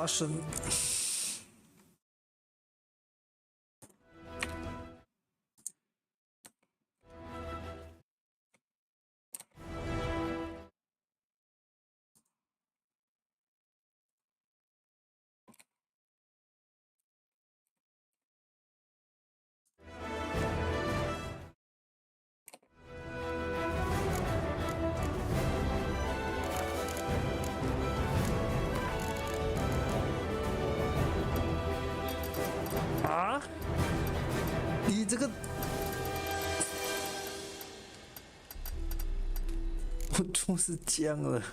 发生。啊！你这个，我就是僵了。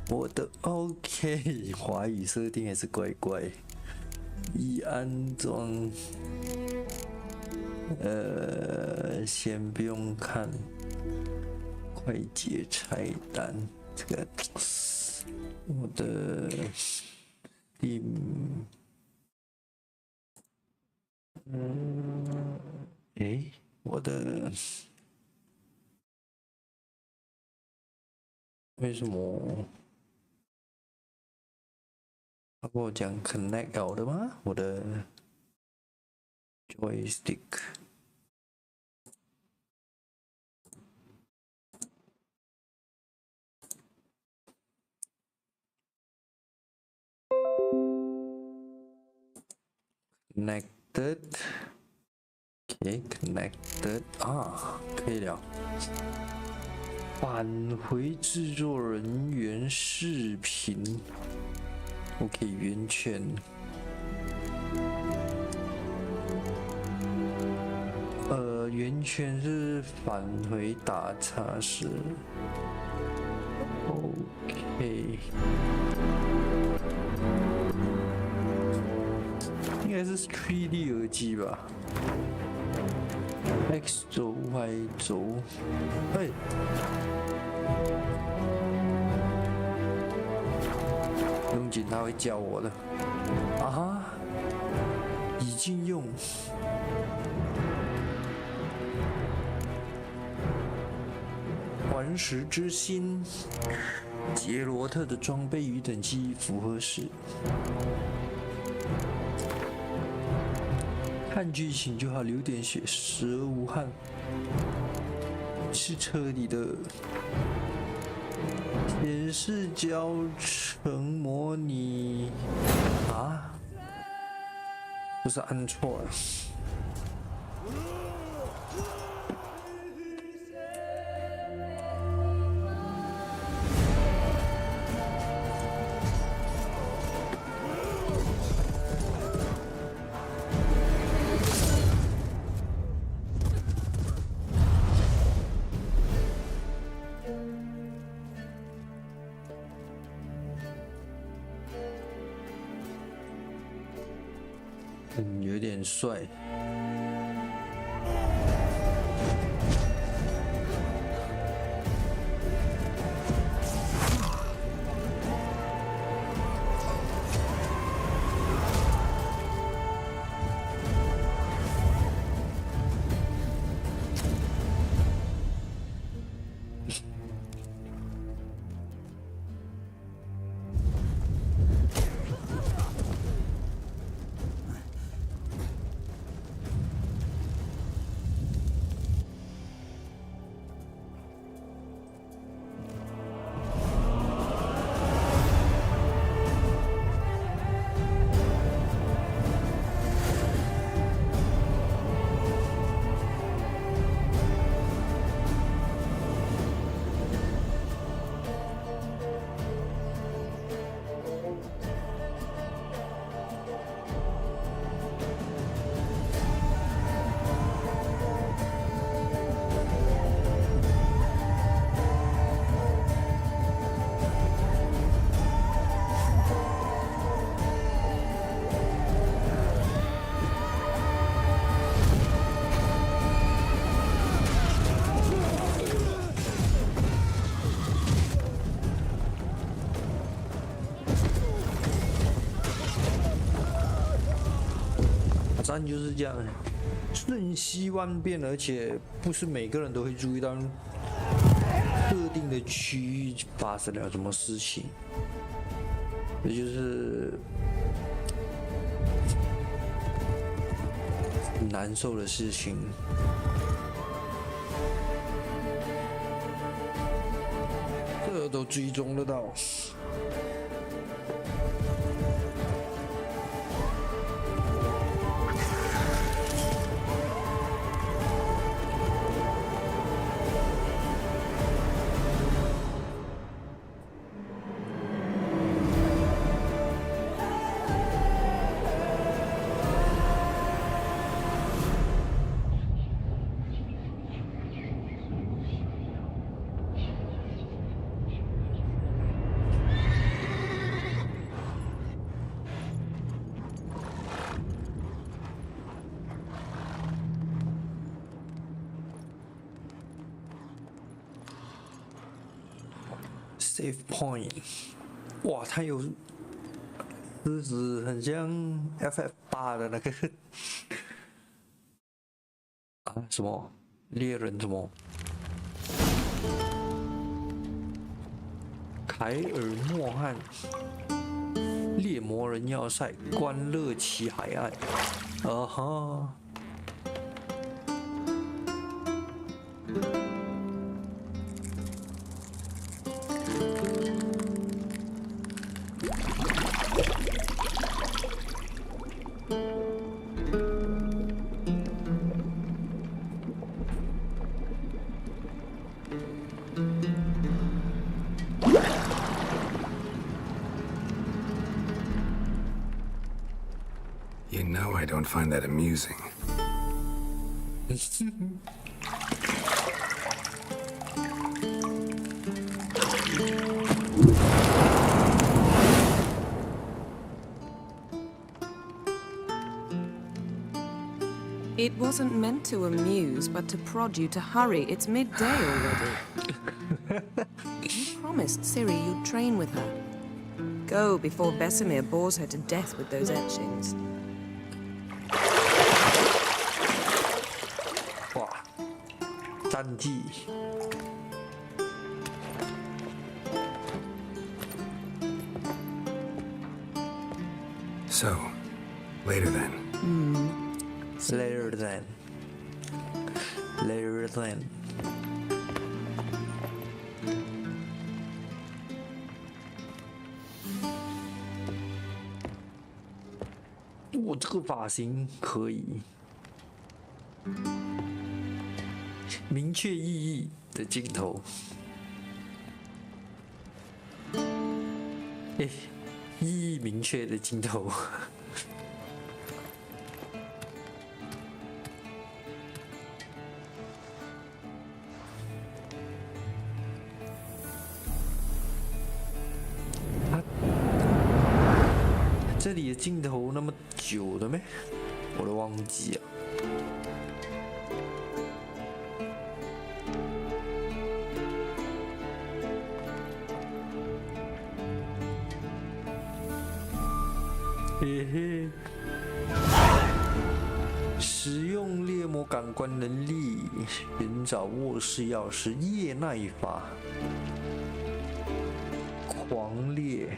我的 OK， 华语设定还是怪怪。已安装，先不用看，快捷菜单这个。我的 Steam， 我的为什么他跟我讲 Connect 好的吗？我的 Joystick。Connected， OK， connected 啊，可以了。返回制作人员视频 ，OK， 圆圈。圆圈是返回打叉式 ，OK。应该是 3D 耳机吧 ？X 轴 Y 轴，用紧他会叫我的啊！已经用顽石之心，杰罗特的装备与等级符合时。看剧情就好，流点血，时而无憾，是彻底的显示教程模拟啊，不是按错了。有点帅。战就是这样，瞬息万变，而且不是每个人都会注意到特定的区域发生了什么事情，这就是很难受的事情。这都追踪得到。Save point， 哇，它有日子很像 FF8的那个啊什么猎人什么凯尔莫汉猎魔人要塞关乐奇海岸，啊哈。You know I don't find that amusing. It wasn't meant to amuse, but to prod you to hurry. It's midday already. You promised Ciri you'd train with her. Go before Vesemir bores her to death with those etchings. 哇，战绩。So, later then. Later then. Later then. 我这个发型可以，明确意义的镜头，意义明确的镜头。这里的镜头那么久的咩？我都忘记了。嘿嘿，使用猎魔感官能力寻找卧室钥匙，夜耐法，狂猎。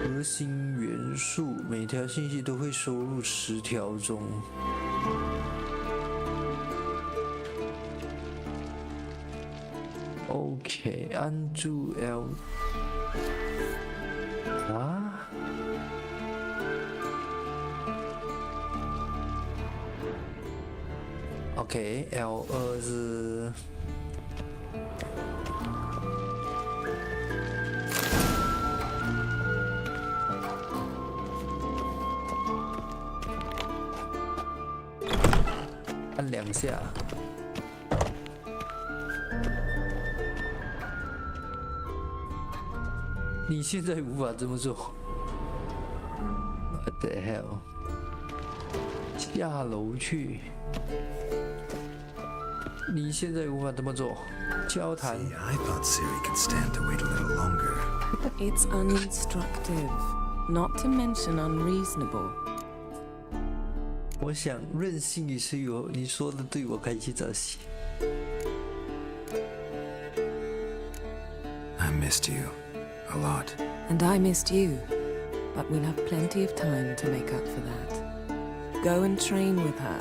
核心元素，每条信息都会收入10条中。OK， 按住 L 啊？OK， L2是。按2下，你现在无法这么做。What the hell？ 下楼去，你现在无法这么做。交谈。See, I thought Ciri could stand to wait a little longer. It's uninstructive, not to mention unreasonable. 我想任性也是有你说的对，我可以去找戏。missed you. A lot. And I missed you. But we'll have plenty of time to make up for that. Go and train with her,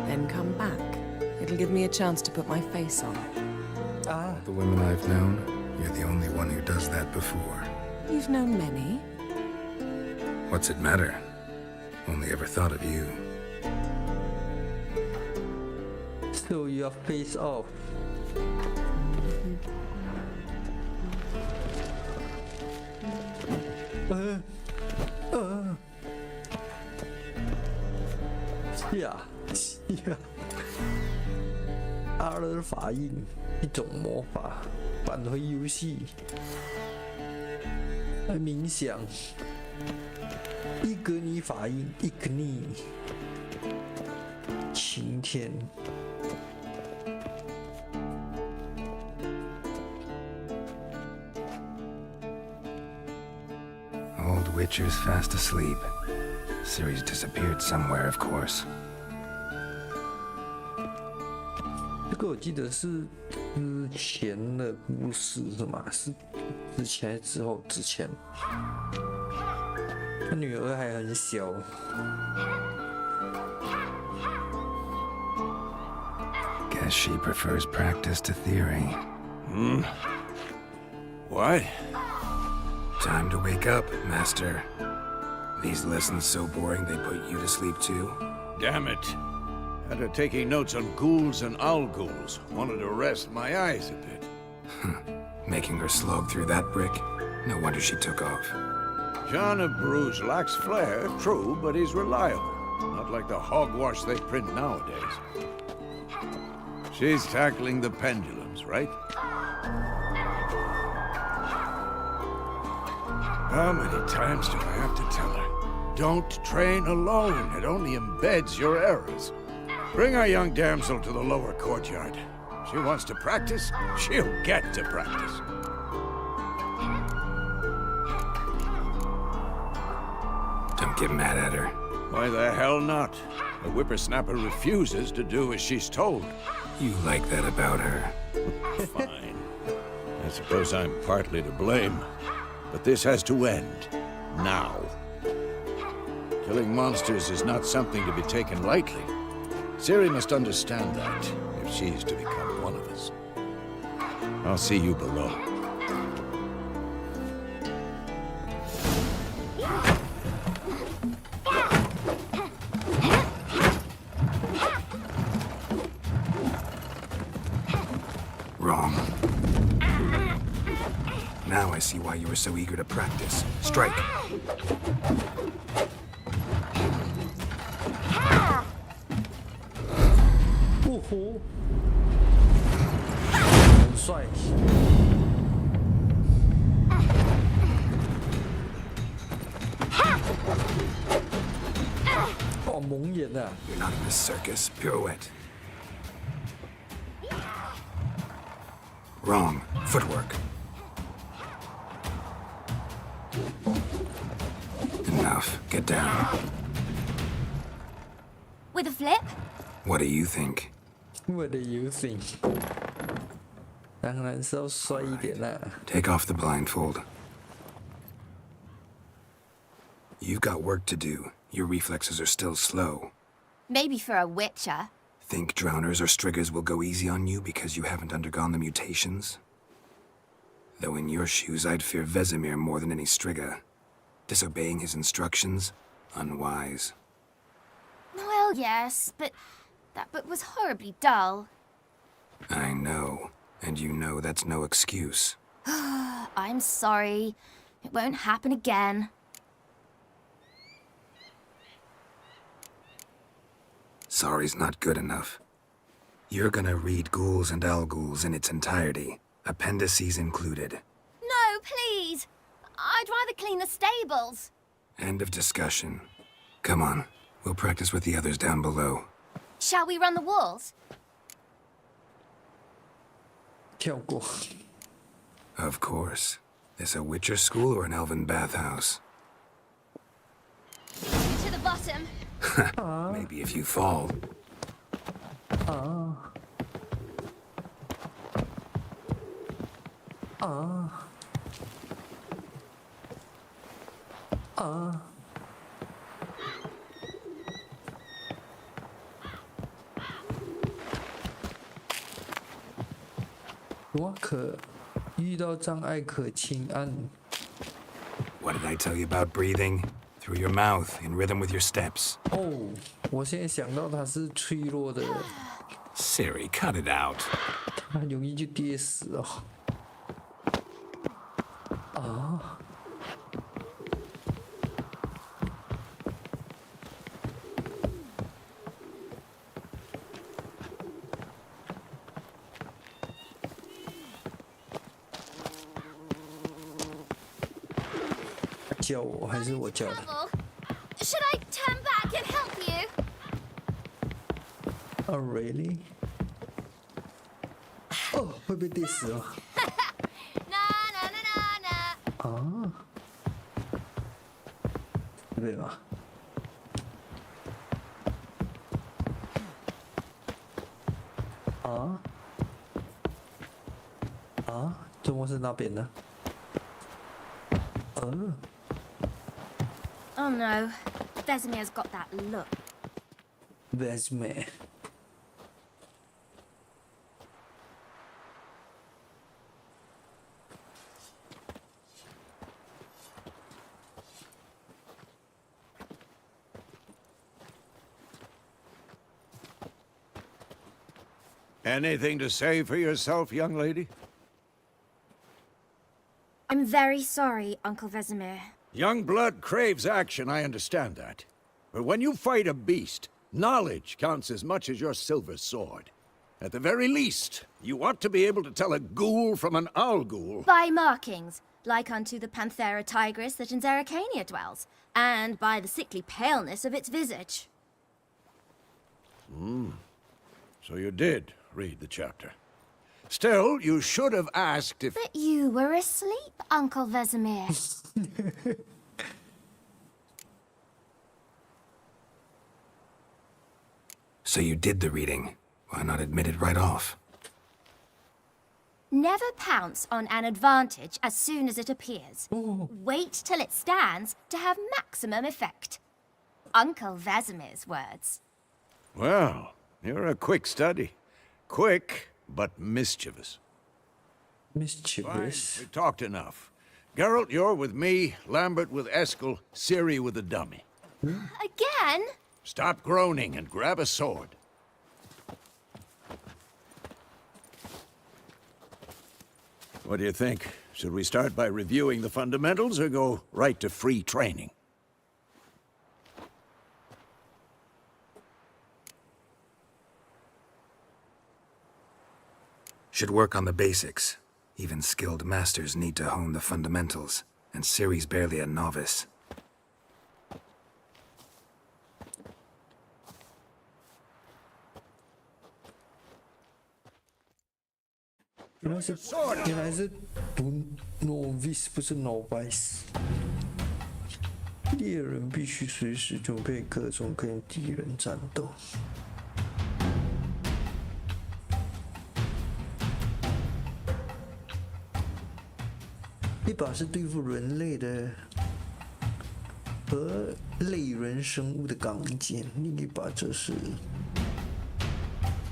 then come back. It'll give me a chance to put my face on. Ah, The women I've known, you're the only one who does that before. You've known many. What's it matter? Only ever thought of you. show your face off.阿尔法印，一种魔法，返回游戏，来冥想，伊格尼法印，伊格尼，晴天。Old Witcher's fast asleep. Ciri's disappeared somewhere, of course. 这个我记得是之前的故事是吗？是之前还是之后？之前，他女儿还很小。Guess she prefers practice to theory. What? Time to wake up, Master. These lessons so boring they put you to sleep too? Damn it. Had her taking notes on ghouls and owl ghouls. Wanted to rest my eyes a bit. Making her slog through that brick? No wonder she took off. John of Bruges lacks flair, true, but he's reliable. Not like the hogwash they print nowadays. She's tackling the pendulums, right? How many times do I have to tell her? Don't train alone. It only embeds your errors. Bring our young damsel to the lower courtyard. She wants to practice, she'll get to practice. Don't get mad at her. Why the hell not? The whippersnapper refuses to do as she's told. You like that about her. Fine. I suppose I'm partly to blame. But this has to end. Now. Killing monsters is not something to be taken lightly. Ciri must understand that, if she's to become one of us. I'll see you below. Wrong. Now I see why you were so eager to practice. Strike. Oh, 很帅。哦，蒙眼啊！ You're not in a circus. Pirouette. Wrong. Footwork. Enough. Get down. With a flip? What do you think? What do you think？ 当然是要帅一点啦。 Take off the blindfold. You've got work to do. Your reflexes are still slow. Maybe for a witcher. Think drowners or striggers will go easy on you because you haven't undergone the mutations? Though in your shoes, I'd fear Vesemir more than any strigger. Disobeying his instructions? Unwise. Well, yes, but that book was horribly dull. I know. And you know that's no excuse. I'm sorry. It won't happen again. Sorry's not good enough. You're gonna read Ghouls and Owlghouls in its entirety, appendices included. No, please! I'd rather clean the stables. End of discussion. Come on, we'll practice with the others down below. Shall we run the walls? 跳过。 Of course. This a Witcher school or an elven bathhouse? To the bottom. Maybe if you fall. 啊！我可遇到障碍可轻按。 What did I tell you about breathing? Through your mouth, in rhythm with your steps. 哦，我现在想到它是脆弱的， Siri, cut it out. 它很容易就跌死哦。啊！叫我还是我叫的？ Travel. Should I turn back and help you? Oh really？ 哦，会被跌死哦。 Na na na na na. 啊？对吧？啊？啊？怎么是那边呢？Oh no, Vesemir's got that look. Vesemir。 Anything to say for yourself, young lady? I'm very sorry, Uncle Vesemir. Young blood craves action, I understand that. But when you fight a beast, knowledge counts as much as your silver sword. At the very least, you ought to be able to tell a ghoul from an owl ghoul. By markings, like unto the Panthera tigris that in Zeracania dwells, and by the sickly paleness of its visage. So you did read the chapter. Still, you should have asked if... But you were asleep, Uncle Vesemir. So you did the reading. Why not admit it right off? Never pounce on an advantage as soon as it appears. Wait till it stands to have maximum effect. Uncle Vesemir's words. Well, you're a quick study. Quick, but mischievous. Fine, Mischievous。 we talked enough. Geralt, you're with me, Lambert with Eskel, Ciri with the dummy. Again? Stop groaning and grab a sword. What do you think? Should we start by reviewing the fundamentals or go right to free training? Should work on the basics. Even skilled masters need to hone the fundamentals, and Ciri's barely a novice. "原来是读 novice 不是 novice。猎人必须随时准备各种跟敌人战斗。一把是对付人类的和类人生物的钢剑，另一把则是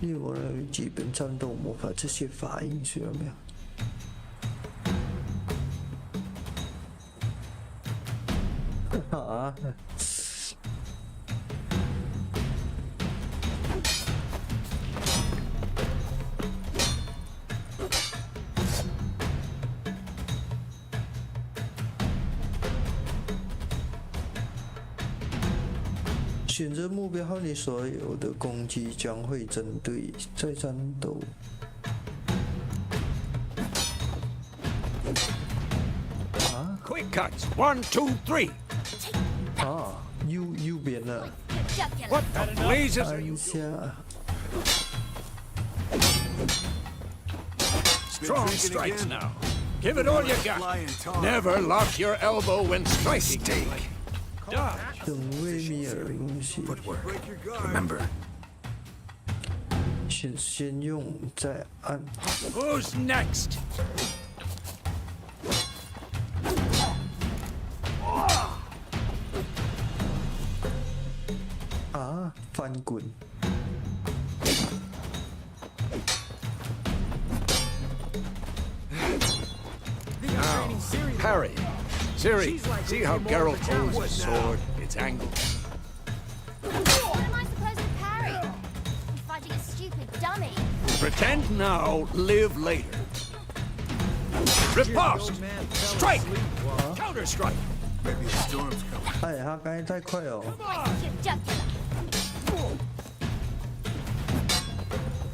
猎魔人有基本战斗魔法，这些法印学了没有？啊！选择目标后，你所有的攻击将会针对在战斗。啊 Quick cuts! 1, 2, 3! 啊，右边了， What the blazes are 按 you 下。 Strong strikes now. Give it all you got. Never lock your elbow when striking. Dodge. 等威米尔东西， Footwork. Remember, 先用再按。 Who's next? 翻滚。Now, parry. Siri, see how Geralt holds his sword? It's angled. What am I supposed to parry? I'm fighting a stupid dummy. Pretend now, live later. Riposte! Strike! Counter strike! Maybe a storm's coming. 哎，他刚才太快哦！ Your jugular.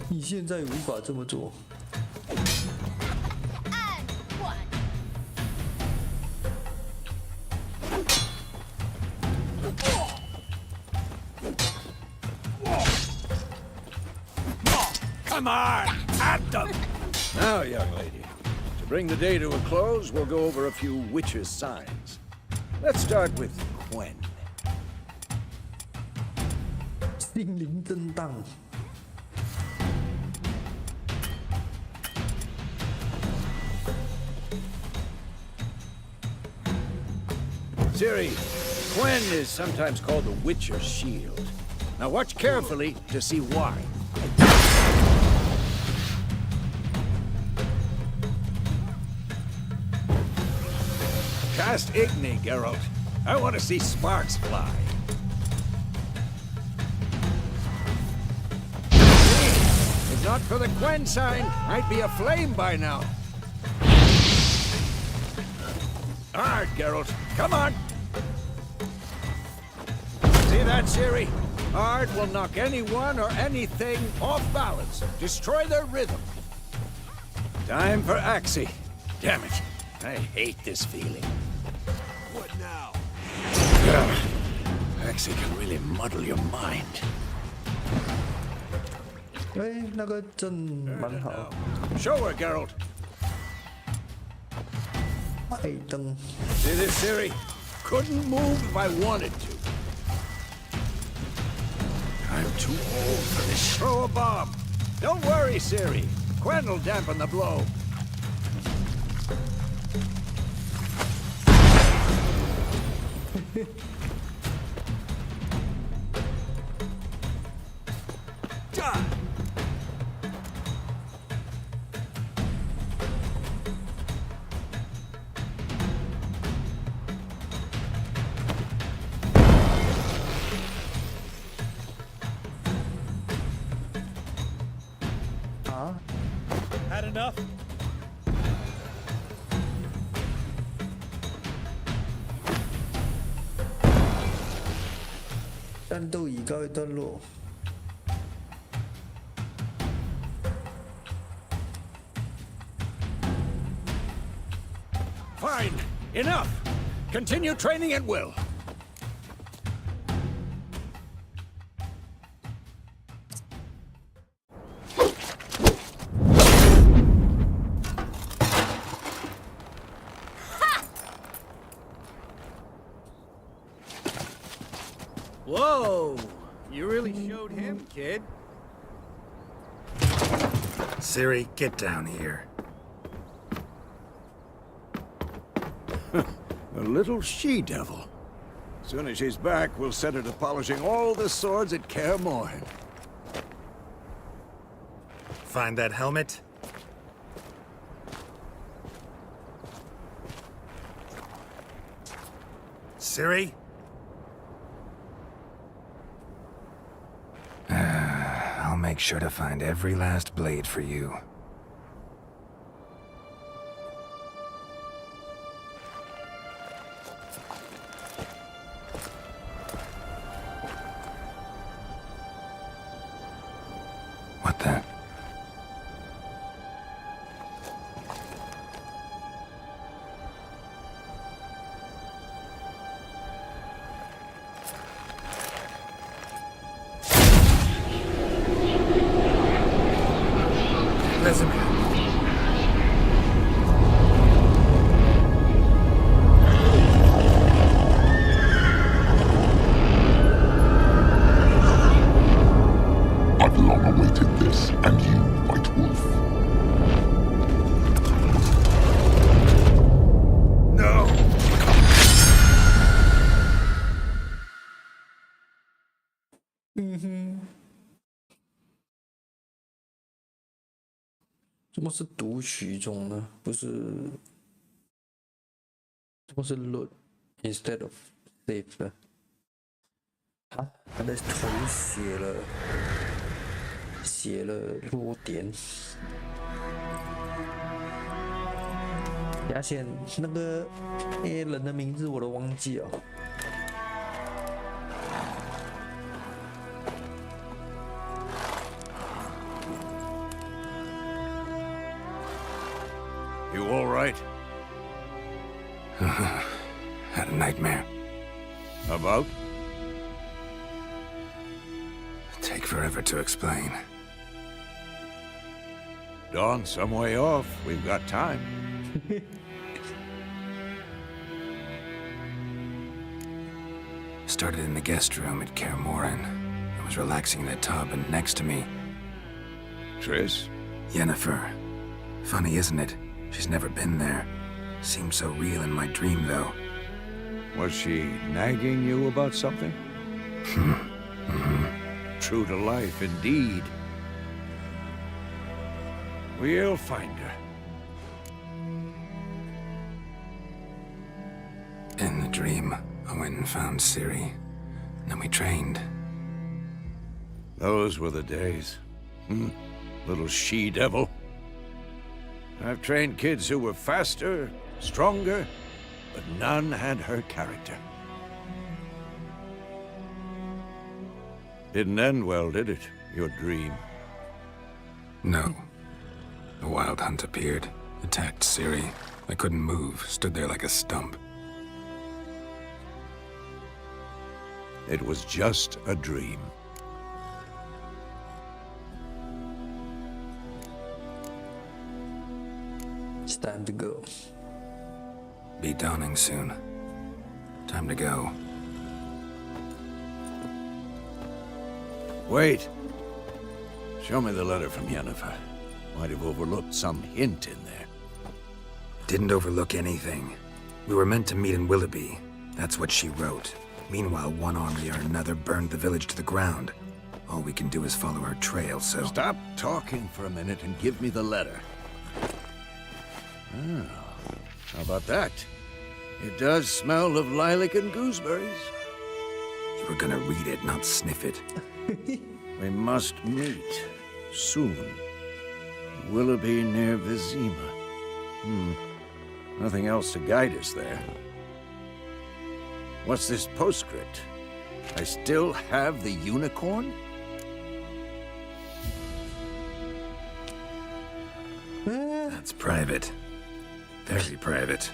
你现在无法这么做。 And one. Come on! At them! Now, young lady, to bring the day to a close, we'll go over a few witches' signs. Let's start with Quen. 心灵震荡。 Ciri, Quen is sometimes called the Witcher's Shield. Now watch carefully to see why. Cast Igni, Geralt. I want to see sparks fly. If not for the Quen sign, I'd be aflame by now. Hard, Geralt. Come on. See that, Ciri? Hard will knock anyone or anything off balance. Destroy their rhythm. Time for Axie. Damn it. I hate this feeling. What now? Axie can really muddle your mind. 哎，那个阵蛮好。 Show her, Geralt. 爱灯。 See this, Ciri? Couldn't move if I wanted to. I'm too old for this. Throw a bomb. Don't worry, Ciri. Quen will dampen the blow. Had enough? 战斗已告一段落。 Fine. Enough. Continue training at will. Whoa! You really showed him, kid. Ciri, get down here. A little she-devil. Soon as she's back, we'll set her to polishing all the swords at Kaer Morhen. Find that helmet? Ciri? I'll make sure to find every last blade for you. What the? Vesemir. I've long awaited this, and you, White Wolf. No! Mm-hmm. 怎么是读取中呢？不是，怎么是 load instead of save 呢？啊，他的头写了弱点。等下先那个人的名字我都忘记了。You all right? Had a nightmare. About? Take forever to explain. Dawn's some way off. We've got time. Started in the guest room at Kaer Morhen. I was relaxing in a tub, and next to me, Triss? Yennefer. Funny, isn't it? She's never been there. Seemed so real in my dream, though. Was she nagging you about something? True to life, indeed. We'll find her. In the dream, I went and found Ciri. Then we trained. Those were the days. Little she-devil. I've trained kids who were faster, stronger, but none had her character. Didn't end well, did it? Your dream? No. The Wild Hunt appeared, attacked Ciri. I couldn't move, stood there like a stump. It was just a dream. It's time to go. Be dawning soon. Time to go. Wait. Show me the letter from Yennefer. Might have overlooked some hint in there. Didn't overlook anything. We were meant to meet in Willoughby. That's what she wrote. Meanwhile, one army or another burned the village to the ground. All we can do is follow her trail, so... Stop talking for a minute and give me the letter. Oh, how about that? It does smell of lilac and gooseberries. You were gonna read it, not sniff it. We must meet. Soon. Willoughby near Vizima. Nothing else to guide us there. What's this postscript? I still have the unicorn? That's private. Very private.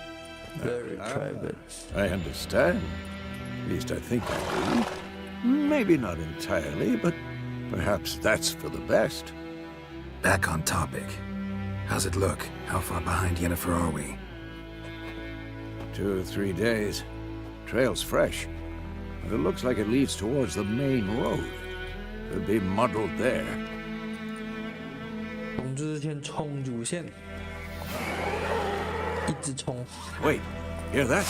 Very private. I understand. At least I think I do. Maybe not entirely, but perhaps that's for the best. Back on topic. How's it look? How far behind Yennefer are we? 2 or 3 days. Trail's fresh, but it looks like it leads towards the main road. Could be muddled there. 总之先冲主线，一直冲。 Wait, hear that?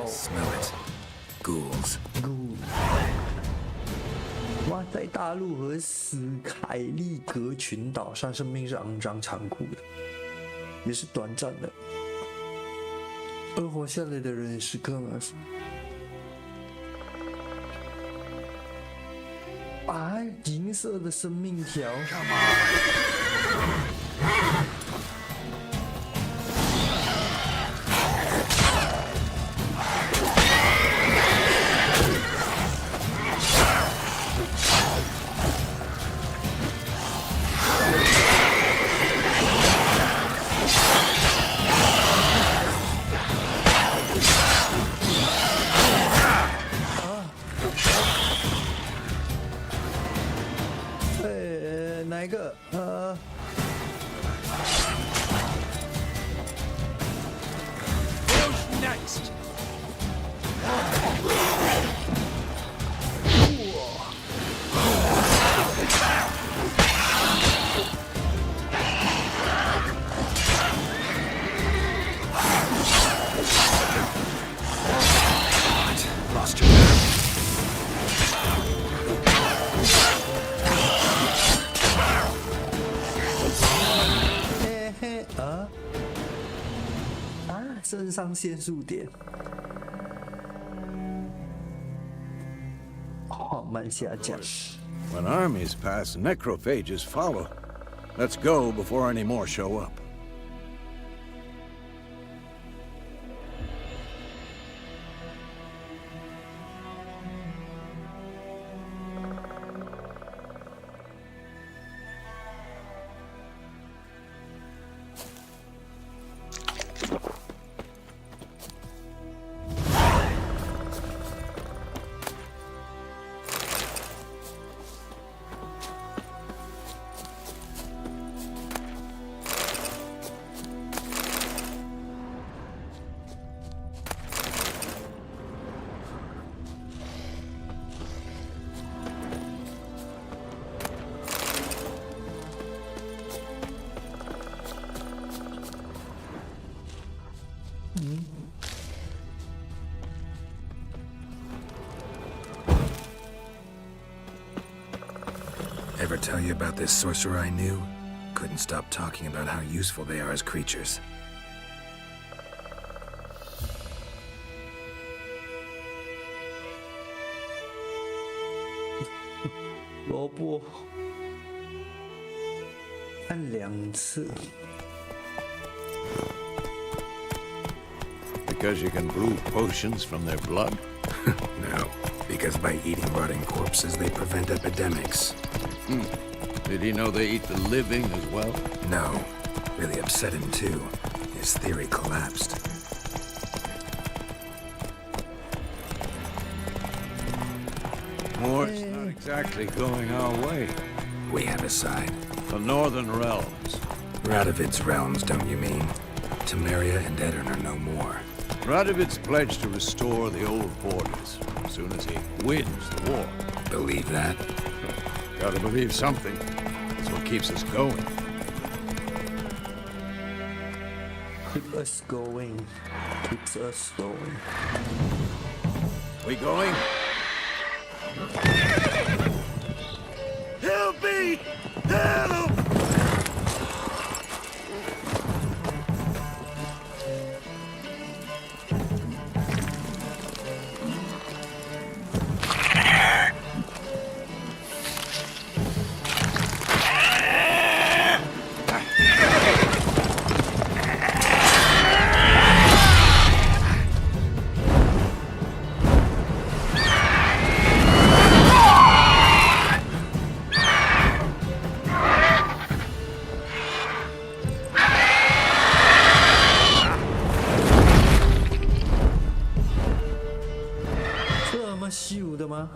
Smell it. Ghouls. 哇，在大陆和史凯利格群岛上，生命是肮脏残酷的，也是短暂的。而活下来的人是克马夫。啊，银色的生命条。哪一个？Who's next? Lost your nerve. 啊！肾上腺素点，缓慢下降。 When armies pass, necrophages follow. Let's go before any more show up. Ever tell you about this sorcerer I knew? Couldn't stop talking about how useful they are as creatures. 萝卜按2次。 Because you can brew potions from their blood? No, because by eating rotting corpses, they prevent epidemics. Did he know they eat the living as well? No, really upset him too. His theory collapsed. War's not exactly going our way. We have a side. The Northern Realms. Radovid's realms, don't you mean? Temeria and Edirn are no more. Radovid's pledged to restore the old borders as soon as he wins the war. Believe that? Gotta believe something. That's what keeps us going. Keep us going. Keeps us going. We going? Help me! Help!秀的吗？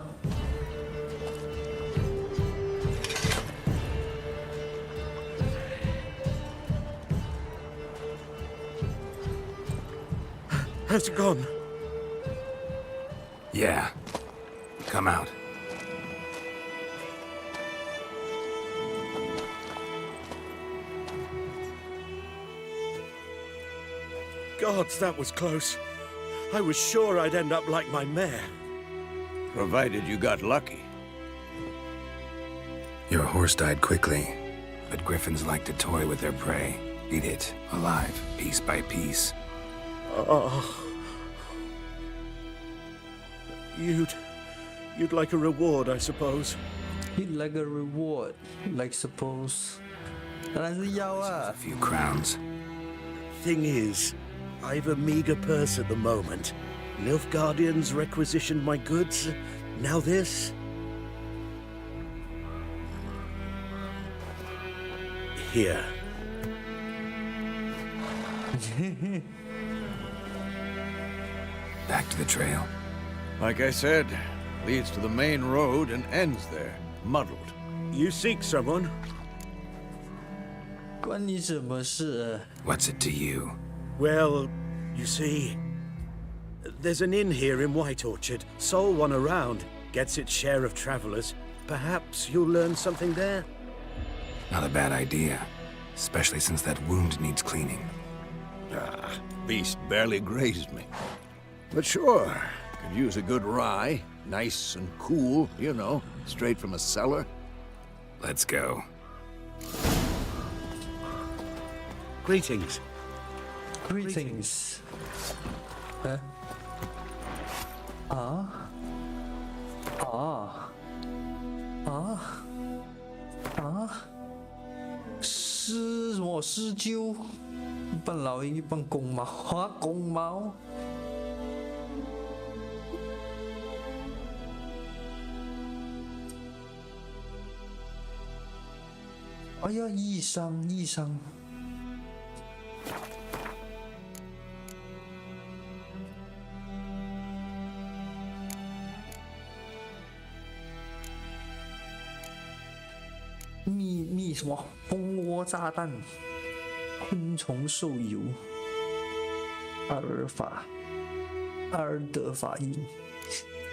Has it gone? Yeah. Come out. Gods, that was close. I was sure I'd end up like my mare. Provided you got lucky. Your horse died quickly, but griffins like to toy with their prey. Eat it, alive, piece by piece. Oh. You'd like a reward, I suppose. You'd like a reward, like suppose. 当然是要啊 A few crowns. Thing is, I've a meager purse at the moment. Nilfgaardians requisitioned my goods. Now this. Here. Back to the trail. Like I said, leads to the main road and ends there, muddled. You seek someone? 关你什么事？ What's it to you? Well, you see, there's an inn here in White Orchard. Sole one around. Gets its share of travelers. Perhaps you'll learn something there? Not a bad idea. Especially since that wound needs cleaning. Beast barely grazed me. But sure, could use a good rye. Nice and cool, you know, straight from a cellar. Let's go. Greetings. Greetings. 哎，啊啊啊啊！是什么狮鹫？一半老鹰，一半公猫啊！公猫。哎呀，异伤。秘什么？蜂窝炸弹，昆虫兽油，阿尔德法印，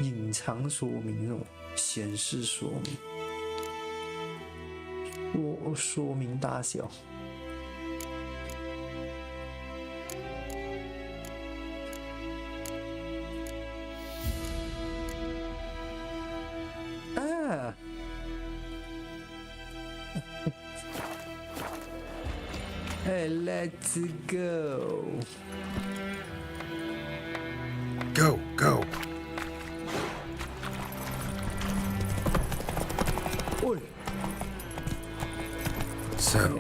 隐藏说明哦，显示说明，说明大小。啊！Hey, let's go. Go. Oi. So,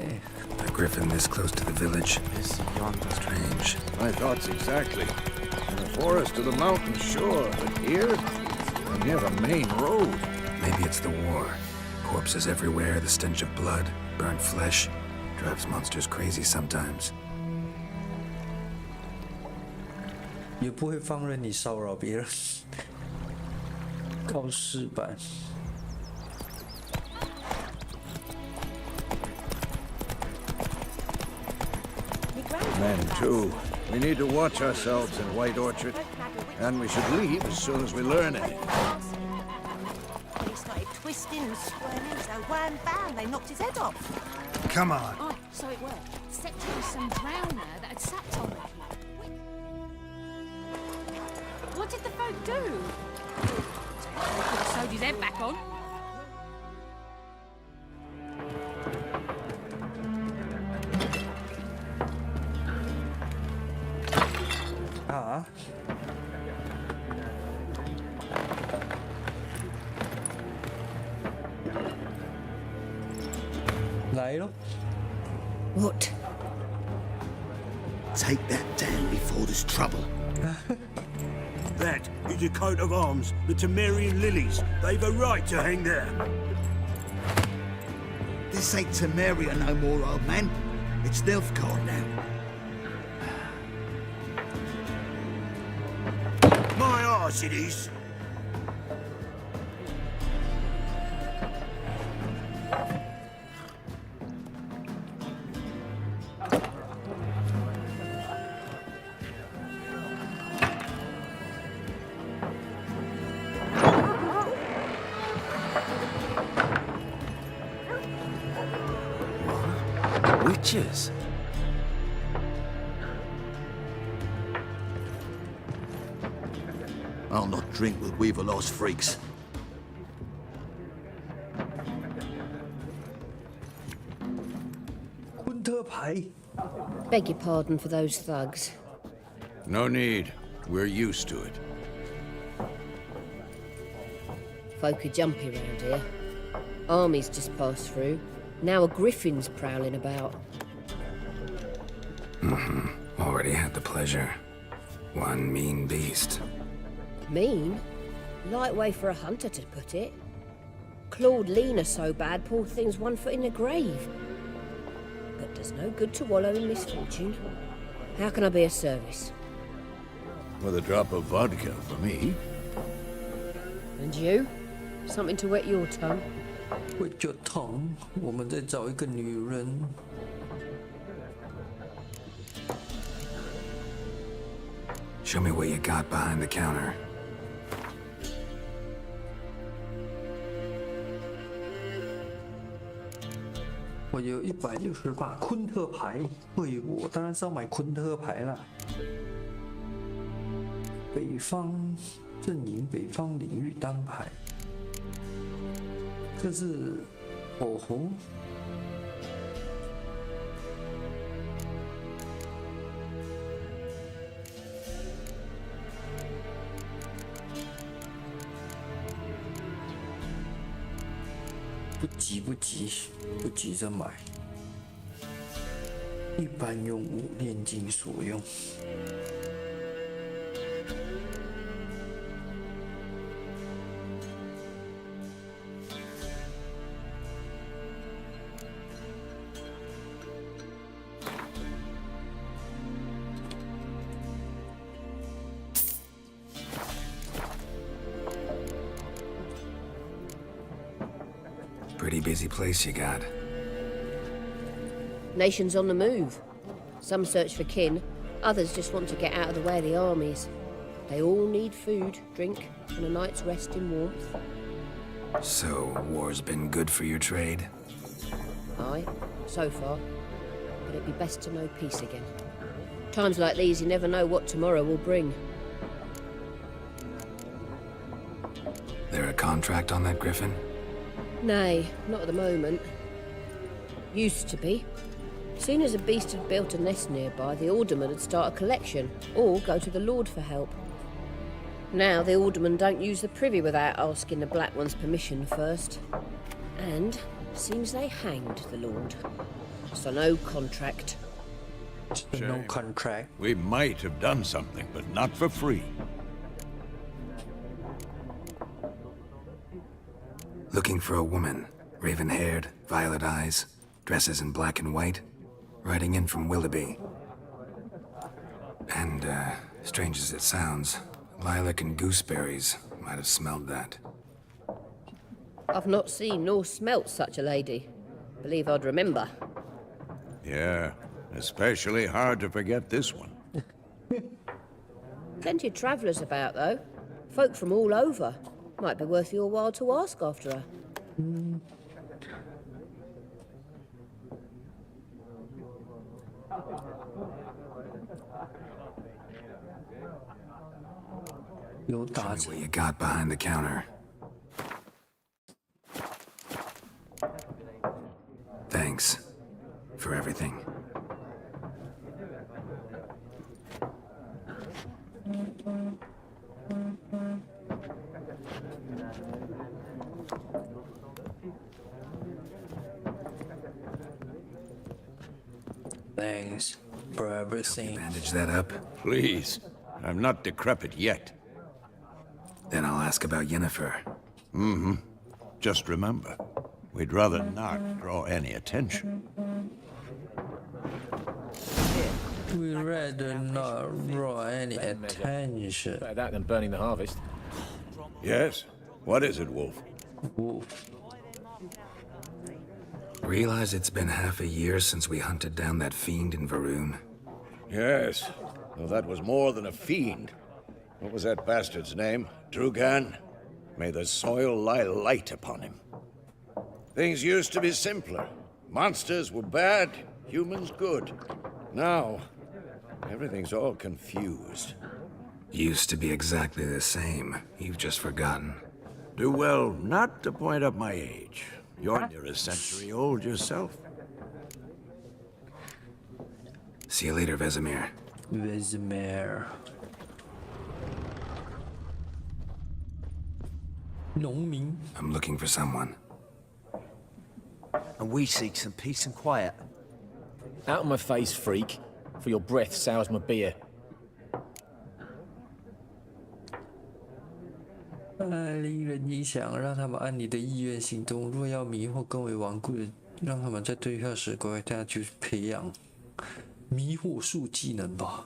a griffin this close to the village. Strange. My thoughts exactly. In the forest or the mountain, sure, but here? We're near the main road. Maybe it's the war. Corpses everywhere, the stench of blood, burnt flesh. Drives monsters crazy sometimes. 也不会放任你骚扰别人。告示版。Men, too. We need to watch ourselves in White Orchard. And we should leave as soon as we learn anything. He started twisting and squirming, so wham bam, they knocked his head off. Come on. Oh, so it worked. Except it was some drowner that had sat on it. What did the folk do? They could have sewed his head back on. Ah. 来咯。 What? Take that down before there's trouble. That is a coat of arms, the Temerian lilies. They've a right to hang there. This ain't Temeria no more, old man. It's Nilfgaard now. My arse it is. Witches. I'll not drink with Weaverlost freaks. Beg your pardon for those thugs. No need. We're used to it. Folk are jumpy round here. Armies just passed through. Now a griffin's prowling about. Already had the pleasure. One mean beast. Mean? Light way for a hunter to put it. Clawed Lena so bad, poor thing's 1 foot in the grave. But there's no good to wallow in misfortune. How can I be of service? With a drop of vodka for me. And you? Something to wet your tongue? Wet your tongue？ 我们在找一个女人。 Show me what you got behind the counter. 我有160把昆特牌，对，我当然是要买昆特牌啦。北方阵营，北方领域单牌，这是哦吼，不急着买，一般用武炼金所用。Pretty busy place you got. Nations on the move. Some search for kin, others just want to get out of the way of the armies. They all need food, drink, and a night's rest in warmth. So, war's been good for your trade? Aye, so far. But it'd be best to know peace again. Times like these, you never know what tomorrow will bring. There a contract on that griffin? Nay, not at the moment. Used to be. Soon as a beast had built a nest nearby, the alderman would start a collection, or go to the Lord for help. Now the aldermen don't use the privy without asking the Black One's permission first. And seems they hanged the Lord. So no contract. No contract. We might have done something, but not for free. Looking for a woman. Raven-haired, violet eyes, dresses in black and white. Riding in from Willoughby. And, strange as it sounds, lilac and gooseberries might have smelled that. I've not seen nor smelt such a lady. Believe I'd remember. Yeah, especially hard to forget this one. Plenty of travellers about, though. Folk from all over. Might be worth your while to ask after her. 有打 Show me what you got behind the counter. Thanks for everything. Thanks for everything. Bandage that up. Please, I'm not decrepit yet. Then I'll ask about Yennefer. Mm-hmm. Just remember, we'd rather not draw any attention. We'd rather not draw any attention. Better that than burning the harvest. Yes? What is it, Wolf? Wolf. Realize it's been half a year since we hunted down that fiend in Varun. Yes, though that was more than a fiend. What was that bastard's name? Drugan? May the soil lie light upon him. Things used to be simpler. Monsters were bad, humans good. Now, everything's all confused. Used to be exactly the same. You've just forgotten. Do well not to point up my age. You're near a century old yourself. See you later, Vesemir. Vesemir. 农民. I'm looking for someone. And we seek some peace and quiet. Out of my face, freak. For your breath sours my beer. 令人影响，让他们按你的意愿行动。若要迷惑更为顽固的，让他们在对话时乖乖下去培养迷惑术技能吧。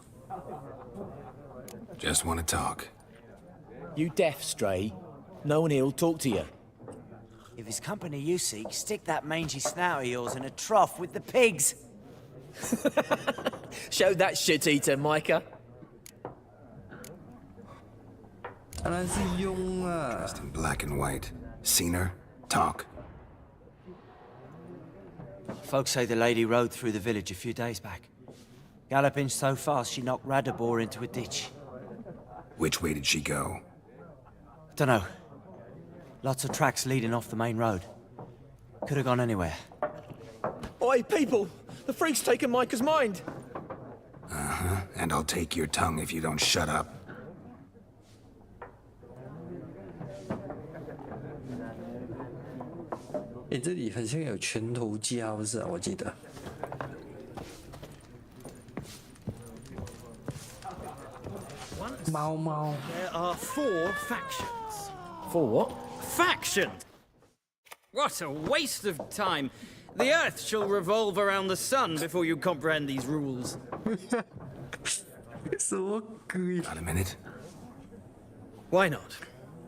Just want to talk. You deaf, Stray? No one here'll talk to you. If it's company you seek, stick that mangy snout of yours in a trough with the pigs. Show that shit-eater, Micah. 当然是庸啊。 Dressed in black and white. Seen her? Talk. Folks say the lady rode through the village a few days back. Galloping so fast she knocked Radabor into a ditch. Which way did she go? Dunno. Lots of tracks leading off the main road. Could have gone anywhere. Oi, people! The freak's taken Micah's mind! Uh-huh. And I'll take your tongue if you don't shut up. 哎，这里好像有拳头架，不是啊？我记得。猫猫。There are 4 factions. 4 what? Factions! What a waste of time. The Earth shall revolve around the sun before you comprehend these rules. Got a minute? Why not?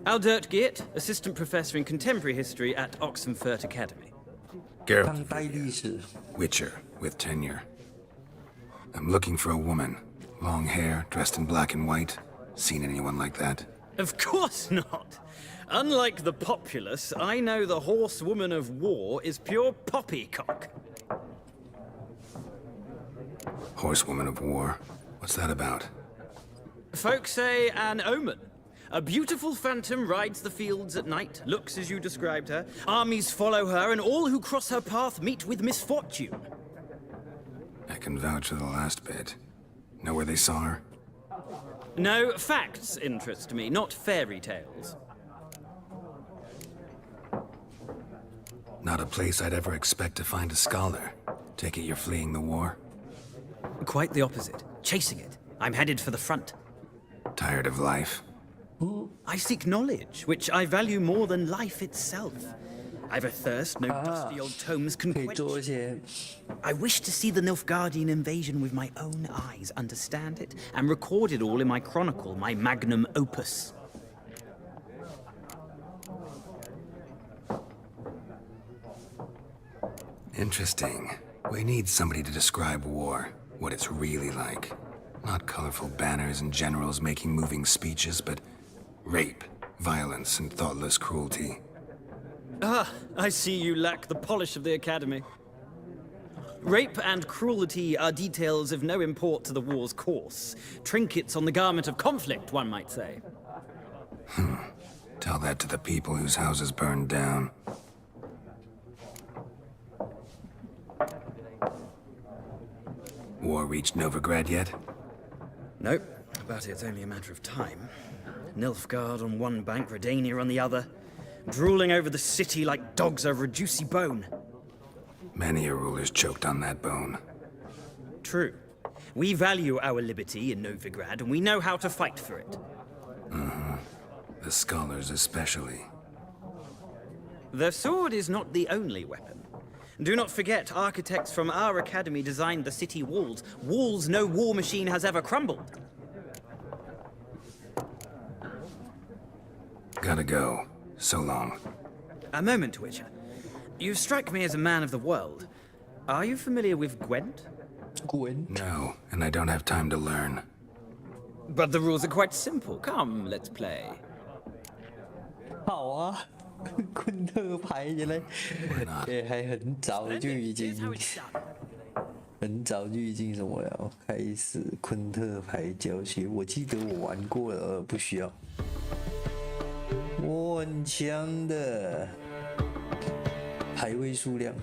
Aldert Geert, Assistant Professor in Contemporary History at Oxenfurt Academy. Geralt, Witcher, with tenure. I'm looking for a woman. Long hair, dressed in black and white. Seen anyone like that? Of course not. Unlike the populace, I know the horsewoman of war is pure poppycock. Horsewoman of war? What's that about? Folk say an omen. A beautiful phantom rides the fields at night, looks as you described her. Armies follow her, and all who cross her path meet with misfortune. I can vouch for the last bit. Know where they saw her? No, facts interest me, not fairy tales. Not a place I'd ever expect to find a scholar. Take it you're fleeing the war? Quite the opposite. Chasing it. I'm headed for the front. Tired of life? I seek knowledge, which I value more than life itself. I've a thirst no dusty old tomes can quench. I wish to see the Nilfgaardian invasion with my own eyes, understand it, and record it all in my chronicle, my magnum opus. Interesting. We need somebody to describe war, what it's really like. Not colorful banners and generals making moving speeches, but rape, violence, and thoughtless cruelty. Ah, I see you lack the polish of the Academy. Rape and cruelty are details of no import to the war's course. Trinkets on the garment of conflict, one might say. Tell that to the people whose houses burned down. War reached Novigrad yet? Nope, but it's only a matter of time. Nilfgaard on one bank, Redania on the other, drooling over the city like dogs over a juicy bone. Many a ruler's choked on that bone. True. We value our liberty in Novigrad, and we know how to fight for it. The scholars especially. The sword is not the only weapon. Do not forget, architects from our academy designed the city walls. Walls no war machine has ever crumbled. Gotta go. So long. A moment, Witcher. You strike me as a man of the world. Are you familiar with Gwent? No, and I don't have time to learn. But the rules are quite simple. Come, let's play. 好啊，昆特牌原来也还很早就已经什么了，开始昆特牌教学。我记得我玩过了，不需要。我很强的，排位数量。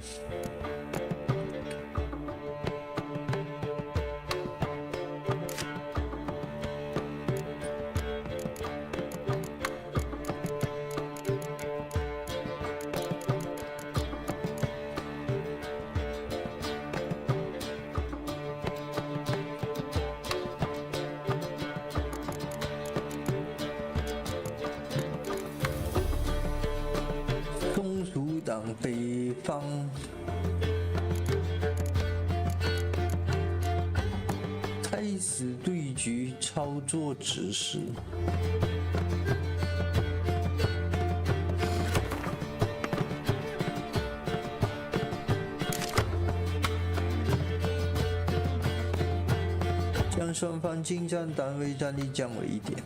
松鼠党北方，开始对局，操作指示。将双方近战单位战力降为1点。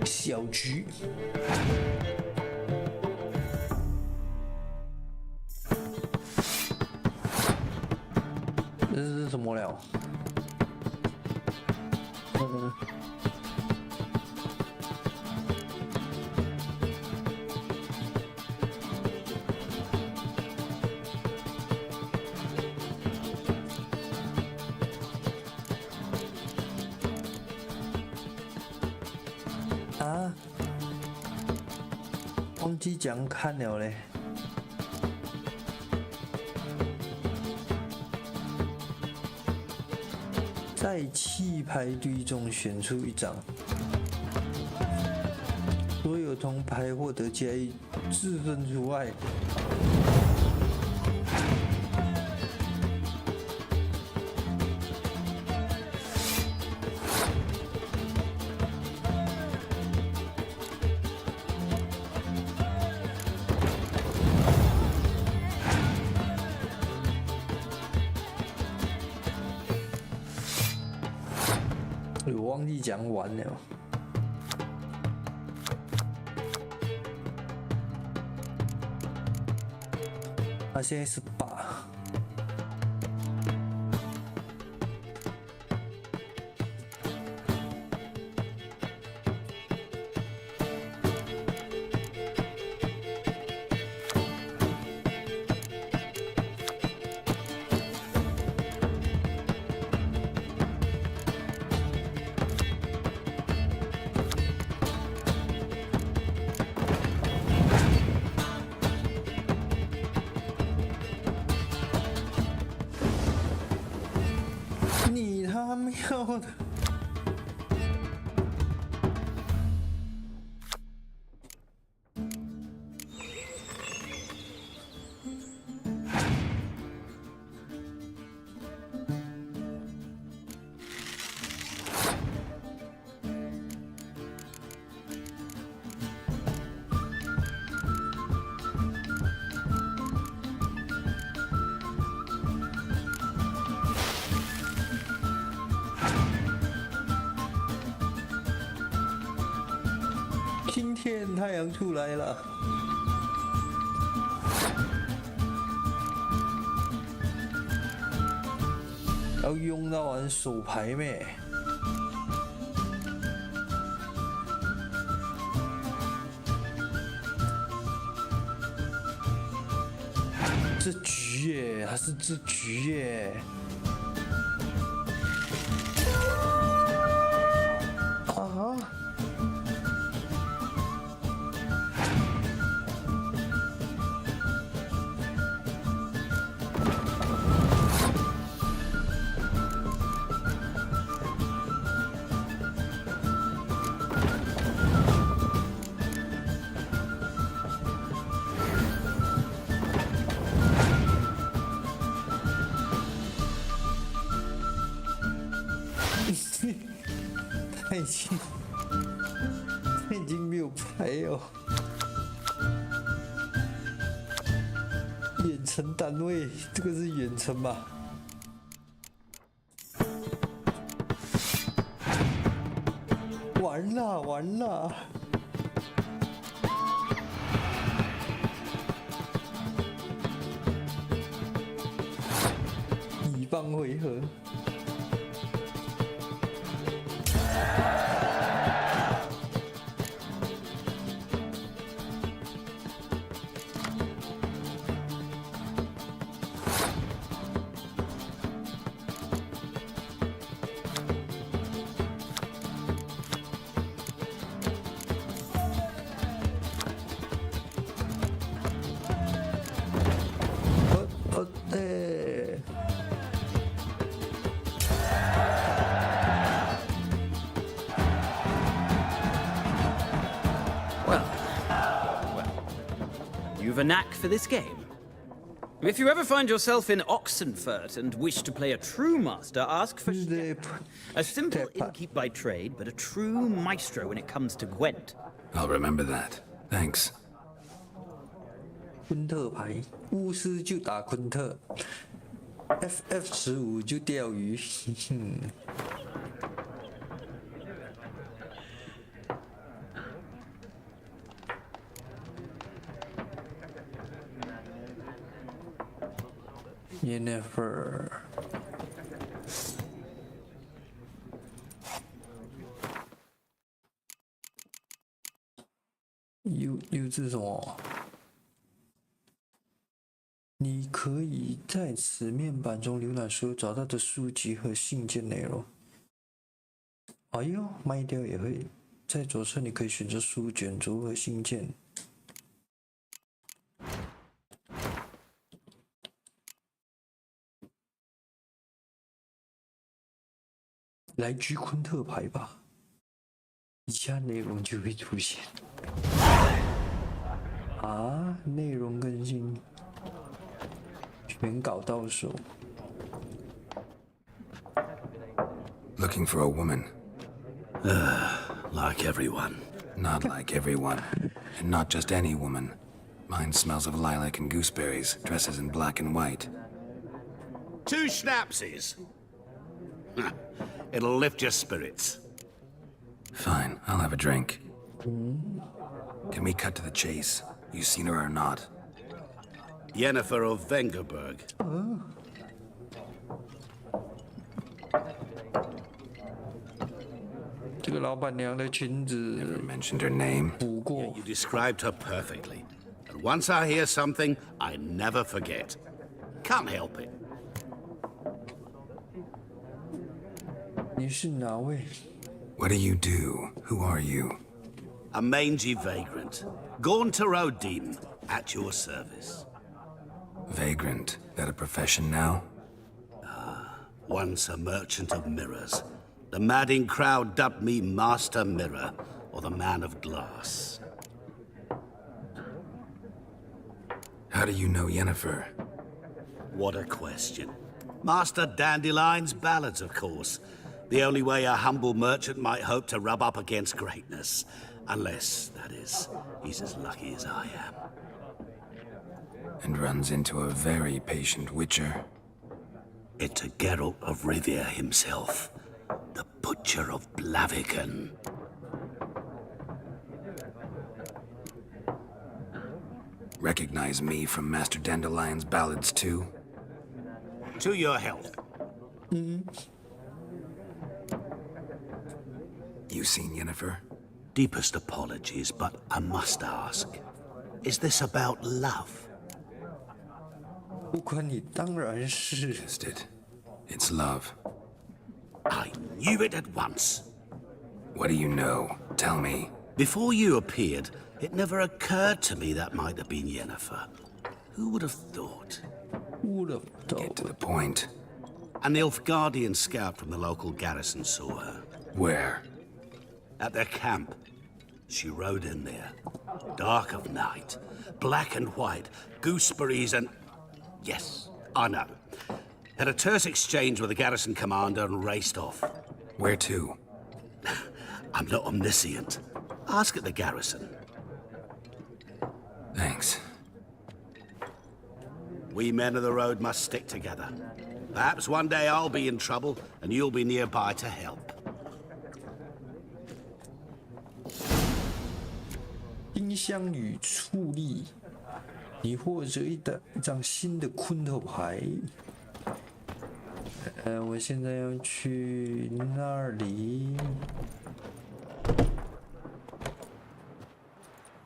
小局。什么了？啊，忘记讲看了嘞。在弃牌堆中选出一张，所有铜牌获得加一自分除外。我忘记讲完了。现在是8。你他喵的！今天太阳出来了，要用到完手牌咩？这局耶，还是这局耶？啊！他已经没有牌哦。远程单位，这个是远程吧？完了完了！乙棒回合。You've a knack for this game. If you ever find yourself in Oxenfurt and wish to play a true master, ask for a simple innkeep by trade, but a true maestro when it comes to Gwent. I'll remember that. Thanks. 昆特牌，巫师就打昆特 ，FF15就钓鱼。Yennefer U 字什么？你可以在此面板中浏览所有找到的书籍和信件内容。哎呦，卖掉也会。在左侧，你可以选择书卷轴和信件。来居昆特牌吧，以下内容就会出现。啊，内容更新，全稿到手。Looking for a woman. Like everyone. Not like everyone. And not just any woman. Mine smells of lilac and gooseberries, dresses in black and white. 2 schnapsies. It'll lift your spirits. Fine, I'll have a drink. Can we cut to the chase? You seen her or not? Yennefer of Vengerberg. 这个老板娘的裙子 Never mentioned her name. 补过。 You described her perfectly. And once I hear something, I never forget. Can't help it. 你是哪位？ What do you do? Who are you? A mangy vagrant. Gaunter O'Dean, at your service. Vagrant. That a profession now? Once a merchant of mirrors. The madding crowd dubbed me Master Mirror, or the Man of Glass. How do you know Yennefer? What a question. Master Dandelion's ballads, of course. The only way a humble merchant might hope to rub up against greatness. Unless, that is, he's as lucky as I am. And runs into a very patient witcher. It's a Geralt of Rivia himself. The Butcher of Blaviken. Recognize me from Master Dandelion's ballads too? To your health. You seen Yennefer? Deepest apologies, but I must ask. Is this about love? 不管你当然是。 Just it. It's love. I knew it at once. What do you know? Tell me. Before you appeared, it never occurred to me that might have been Yennefer. Who would have thought? Get to the point. An Nilfgaardian scout from the local garrison saw her. Where? At their camp. She rode in there. Dark of night. Black and white. Gooseberries and... Yes, I know. Had a terse exchange with the garrison commander and raced off. Where to? I'm not omniscient. Ask at the garrison. Thanks. We men of the road must stick together. Perhaps one day I'll be in trouble and you'll be nearby to help. 音箱与矗立，你获得一张新的昆特牌。我现在要去那里。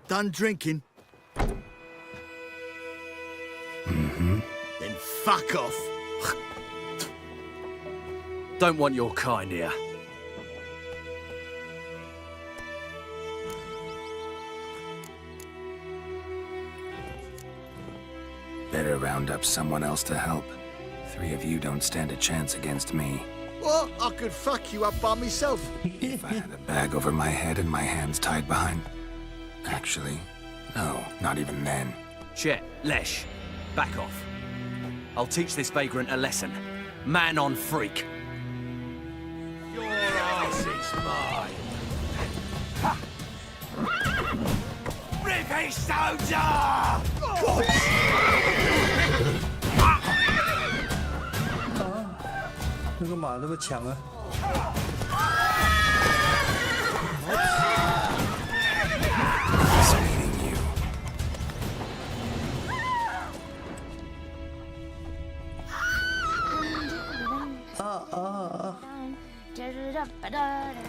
Done drinking? Then fuck off. Don't want your kind here. Better round up someone else to help. 3 of you don't stand a chance against me. What? I could fuck you up by myself. If I had a bag over my head and my hands tied behind... Actually, no, not even then. Chet, Lesh, back off. I'll teach this vagrant a lesson. Man on freak. Your ass is mine. Rippy soldier! 那个马那么强啊！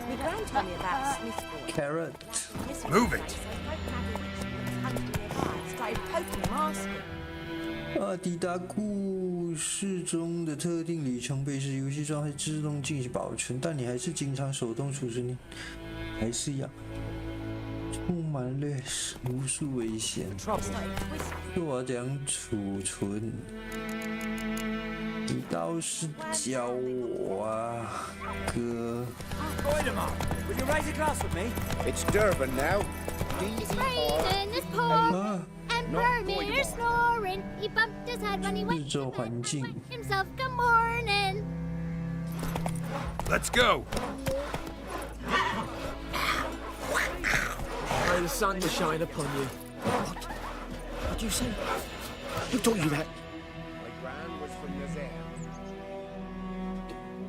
My gran told me about Smith's boy. Carrot. Move it! started poking him asking. 抵达故事中的特定里程碑时，游戏状态自动进行保存，但你还是经常手动储存，还是一样，充满了无数危险。我要怎样储存？你倒是教我啊，哥。Would you raise a glass with me? It's Durban now. It's raining, it's pouring, and Vermeer's snoring. He bumped his head when he went to bed and went himself good morning. Let's go. May the sun shine upon you. What? What do you say? Who taught you that? My gran was from Nazar.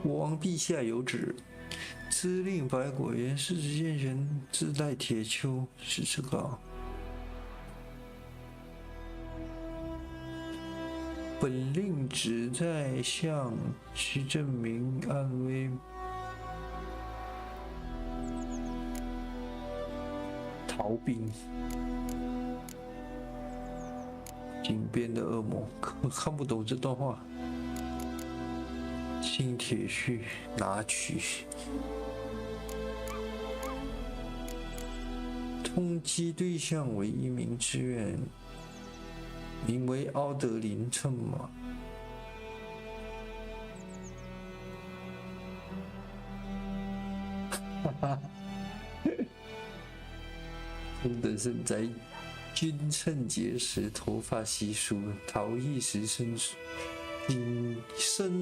国王陛下有旨，司令白果园40剑玄自带铁锹，是这个。本令旨在向其证明安危。逃兵，井边的恶魔，看不懂这段话。新铁序拿取。通缉对象为一名志愿，名为奥德林乘马。哈哈。功德胜在君称节时，头发稀疏，逃逸时身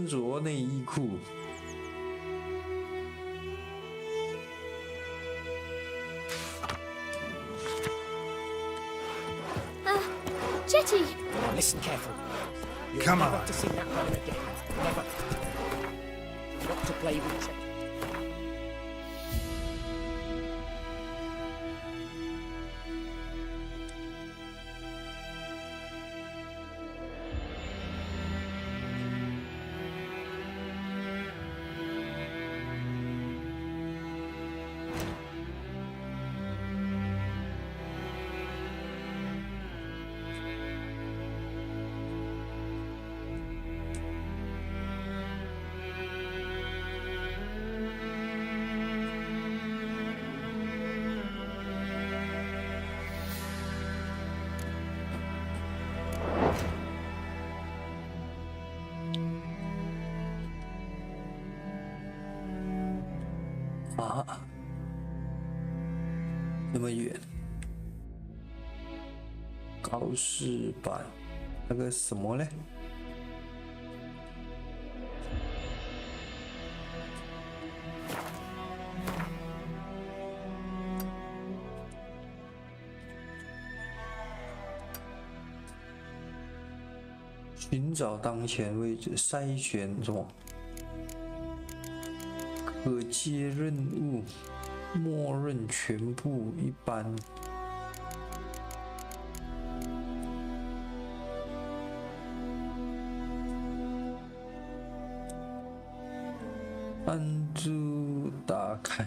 着内衣裤。Jetty! Listen carefully. Come on. Never to see that running again. Never. Not to play with Jetty.啊，那么远，高士版那个什么嘞？寻找当前位置，筛选中。可接任务，默认全部一般。按住打开。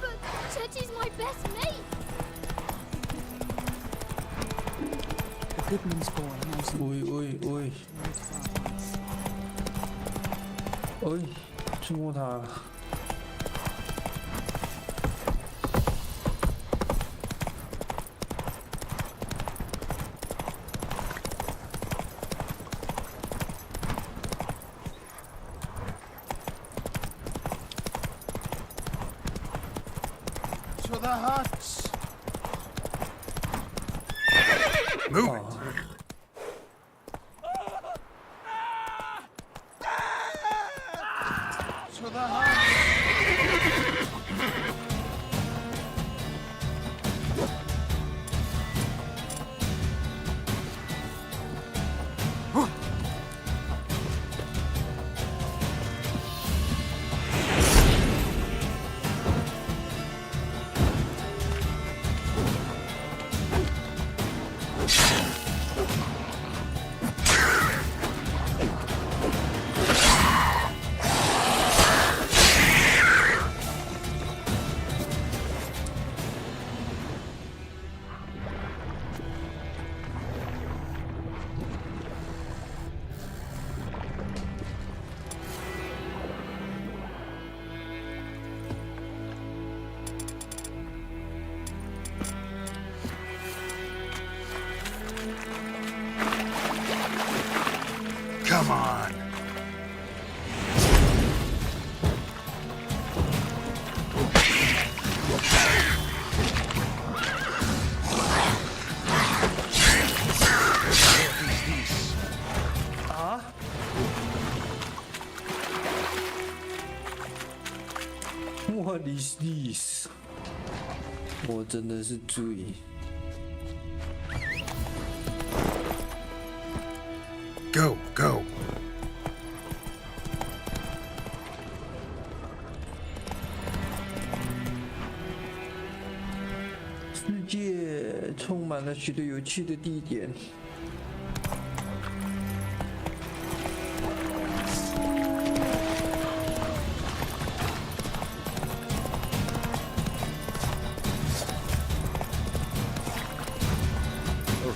But Chetty's my best mate. Goodman's boy knows Oi. 触摸它。To the huts. Move. To the huts. What is this？ 我真的是醉。Go, go. 世界充满了许多有趣的地点。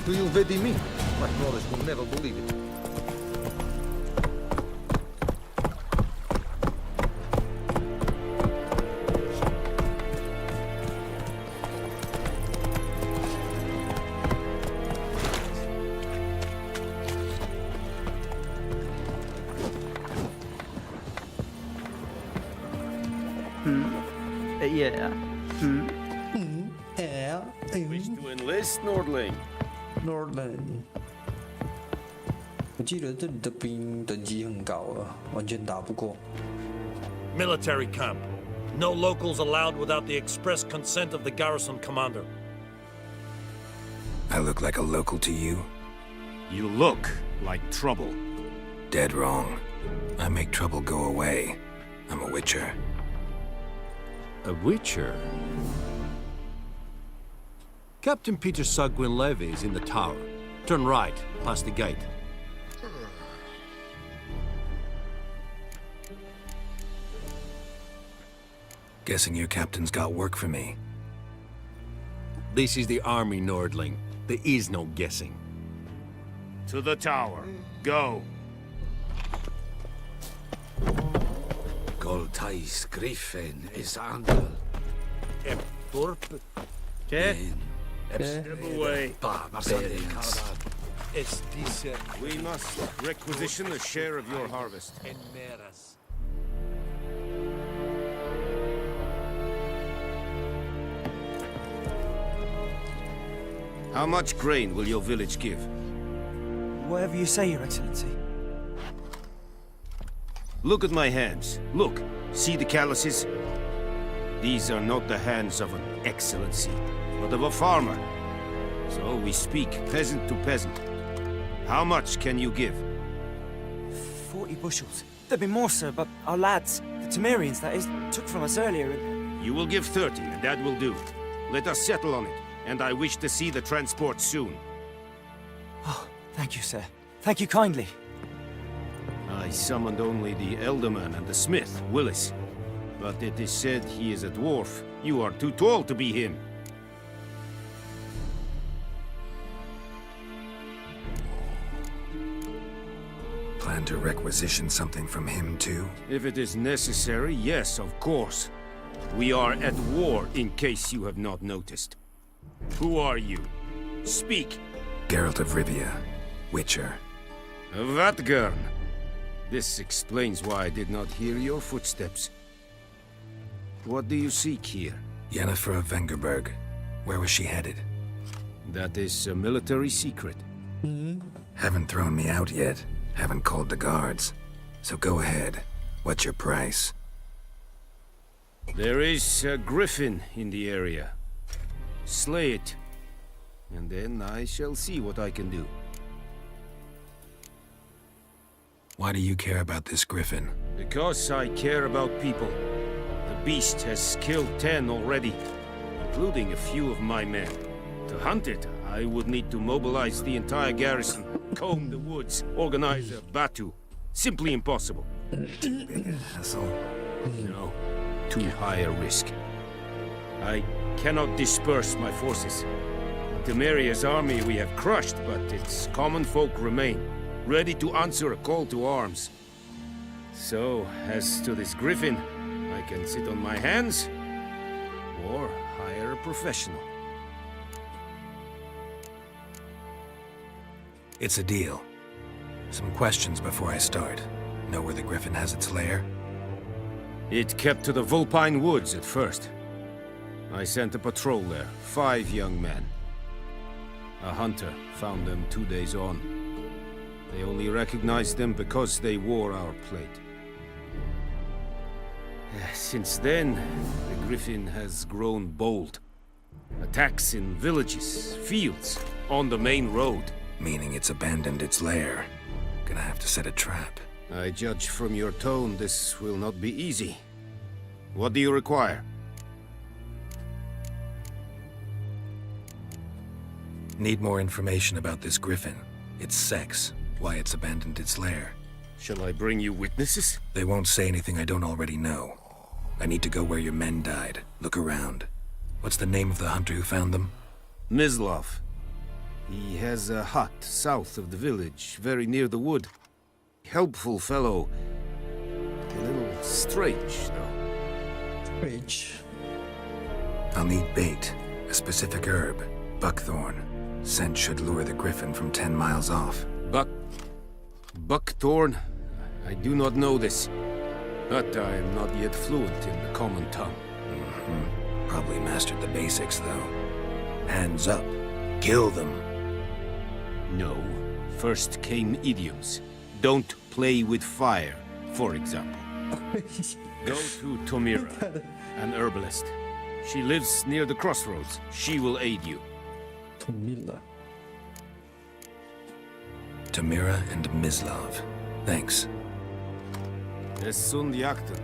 Do you vedi me? My Norris will never believe it. Yeah. Wish to enlist, Nordling? Nordling， 我记得这里的兵等级很高啊，完全打不过。 Military camp. No locals allowed without the express consent of the garrison commander. I look like a local to you? You look like trouble. Dead wrong. I make trouble go away. I'm a witcher. A witcher? Captain Peter Sagwin Levy is in the tower. Turn right, past the gate. Guessing your captain's got work for me. This is the army, Nordling. There is no guessing. To the tower. Go. Goltais Griffin is under. Thorpe. Step away. Barbarians. We must requisition a share of your harvest. How much grain will your village give? Whatever you say, Your Excellency. Look at my hands. Look. See the calluses? These are not the hands of an excellency, but of a farmer. So we speak peasant to peasant. How much can you give? 40 bushels. There'd be more, sir, but our lads, the Temerians, that is, took from us earlier and... You will give 30, and that will do. Let us settle on it, and I wish to see the transport soon. Oh, thank you, sir. Thank you kindly. I summoned only the Elderman and the smith, Willis. But it is said he is a dwarf. You are too tall to be him. Plan to requisition something from him, too? If it is necessary, yes, of course. We are at war, in case you have not noticed. Who are you? Speak! Geralt of Rivia, Witcher. Vatgern! This explains why I did not hear your footsteps. What do you seek here? Yennefer of Vengerberg. Where was she headed? That is a military secret. Haven't thrown me out yet. Haven't called the guards. So go ahead. What's your price? There is a griffin in the area. Slay it. And then I shall see what I can do. Why do you care about this griffin? Because I care about people. The beast has killed 10 already, including a few of my men. To hunt it, I would need to mobilize the entire garrison, comb the woods, organize a batu. Simply impossible. Too big a hassle? No, too high a risk. I cannot disperse my forces. Temeria's army we have crushed, but its common folk remain, ready to answer a call to arms. So, as to this griffin, I can sit on my hands, or hire a professional. It's a deal. Some questions before I start. Know where the griffin has its lair? It kept to the Vulpine Woods at first. I sent a patrol there, 5 young men. A hunter found them 2 days on. They only recognized them because they wore our plate. Since then, the griffin has grown bold. Attacks in villages, fields, on the main road. Meaning it's abandoned its lair. Gonna have to set a trap. I judge from your tone this will not be easy. What do you require? Need more information about this griffin. Its sex, why it's abandoned its lair. Shall I bring you witnesses? They won't say anything I don't already know. I need to go where your men died. Look around. What's the name of the hunter who found them? Mislov. He has a hut south of the village, very near the wood. Helpful fellow. A little strange, though. Strange. I'll need bait. A specific herb. Buckthorn. Scent should lure the griffin from 10 miles off. Buckthorn? I do not know this. But I am not yet fluent in the common tongue. Probably mastered the basics, though. Hands up. Kill them. No. First came idioms. Don't play with fire, for example. Go to Tomira, an herbalist. She lives near the crossroads. She will aid you. Tomira and Mislov. Thanks. Es sunt jakten.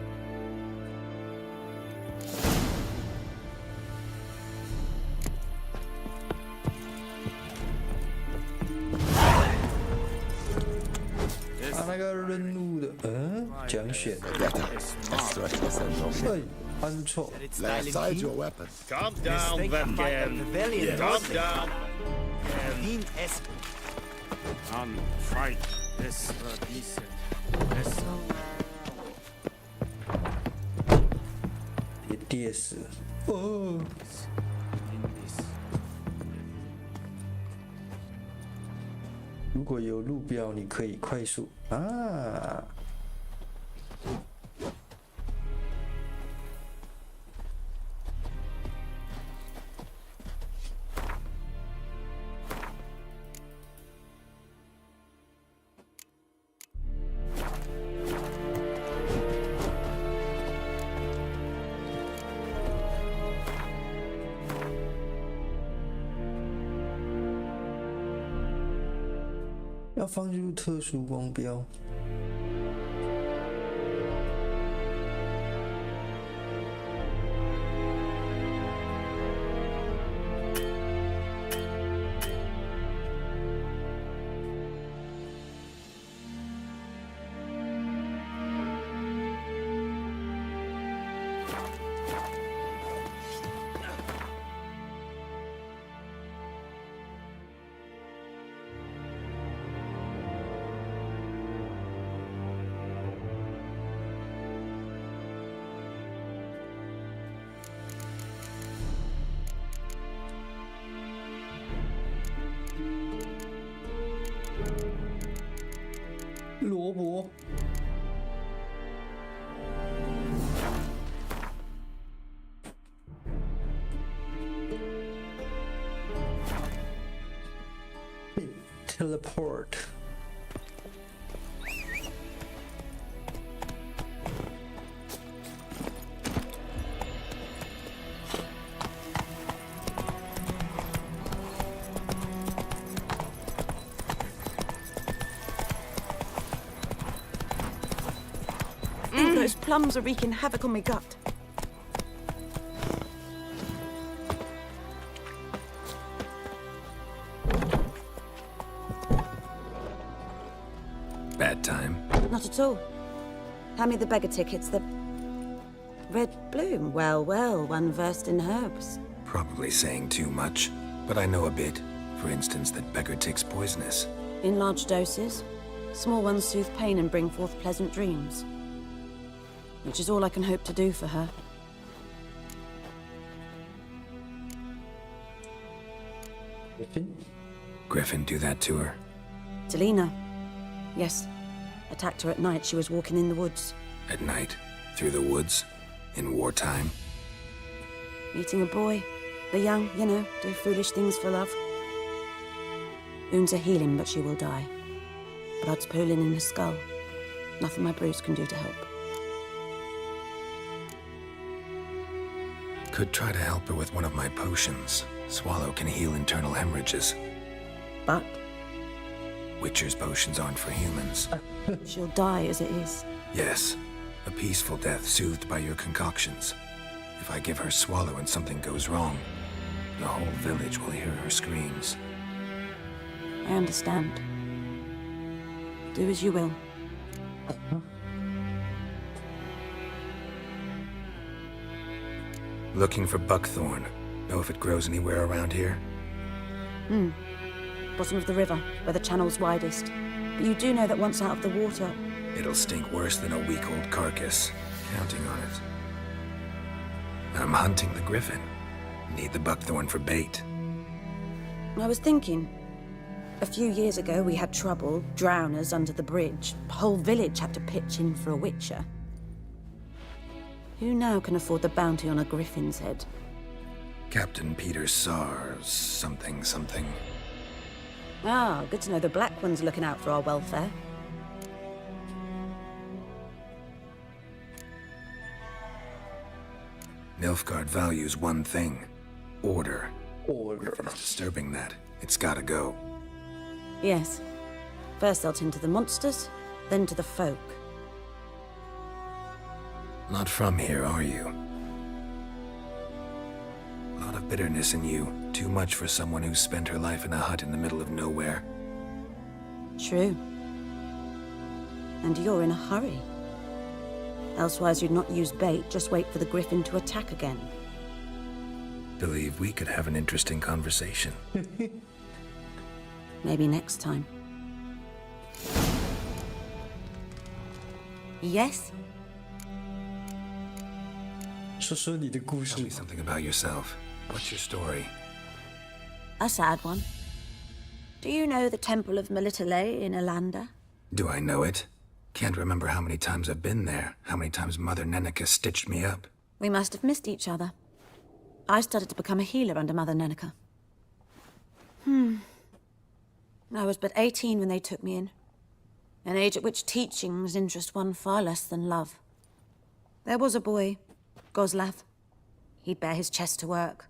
那个任务的，讲选。对，按错。 Lay aside your weapon. Calm down, Vetkin. Calm down. On fight this decent.别跌死哦！如果有路标，你可以快速啊。要放入特殊光标。萝卜。Teleport。Those plums are wreaking havoc on my gut. Bad time? Not at all. Hand me the beggar tickets, the red bloom. Well, well, one versed in herbs. Probably saying too much, but I know a bit. For instance, that beggar tick's poisonous. In large doses. Small ones soothe pain and bring forth pleasant dreams. Which is all I can hope to do for her. Griffin do that to her? Delina. Yes. Attacked her at night. She was walking in the woods. At night? Through the woods? In wartime? Meeting a boy. The young, you know, do foolish things for love. Wounds are healing, but she will die. Blood's pooling in her skull. Nothing my bruise can do to help. Could try to help her with one of my potions. Swallow can heal internal hemorrhages. But Witcher's potions aren't for humans. she'll die as it is. Yes, a peaceful death soothed by your concoctions. If I give her Swallow and something goes wrong, the whole village will hear her screams. I understand. Do as you will. Looking for buckthorn. Know if it grows anywhere around here? Bottom of the river, where the channel's widest. But you do know that once out of the water... It'll stink worse than a week-old carcass. Counting on it. I'm hunting the griffin. Need the buckthorn for bait. I was thinking... A few years ago, we had trouble, drowners under the bridge. The whole village had to pitch in for a witcher. Who now can afford the bounty on a griffin's head? Captain Peter Sars, something. Ah, good to know the Black One's looking out for our welfare. Nilfgaard values one thing. Order. Order. If it's disturbing that, it's gotta go. Yes. First they'll tend to the monsters, then to the folk. Not from here, are you? A lot of bitterness in you. Too much for someone who spent her life in a hut in the middle of nowhere. True. And you're in a hurry. Elsewise you'd not use bait, just wait for the griffin to attack again. Believe we could have an interesting conversation. Maybe next time. Yes? 说说你的故事。 Tell me something about yourself. What's your story? A sad one. Do you know the Temple of Melitele in Alanda? Do I know it? Can't remember how many times I've been there, how many times Mother Neneka stitched me up. We must have missed each other. I started to become a healer under Mother Neneka. I was but 18 when they took me in. An age at which teachings interest one far less than love. There was a boy, Goslav. He'd bare his chest to work.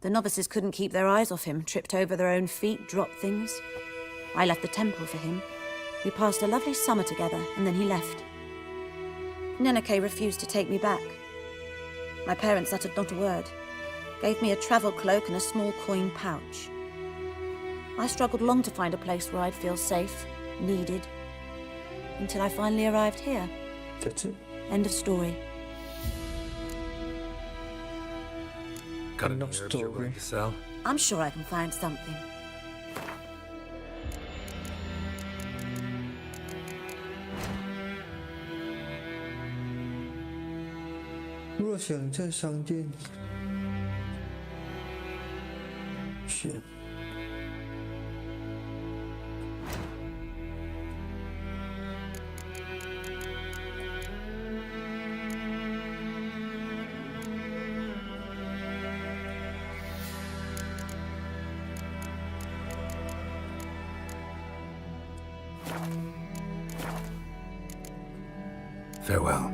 The novices couldn't keep their eyes off him, tripped over their own feet, dropped things. I left the temple for him. We passed a lovely summer together, and then he left. Neneke refused to take me back. My parents uttered not a word. Gave me a travel cloak and a small coin pouch. I struggled long to find a place where I'd feel safe, needed, until I finally arrived here. That's it. End of story. Got any herbs you're willing to sell? I'm sure I can find something. "若想在商店选Farewell.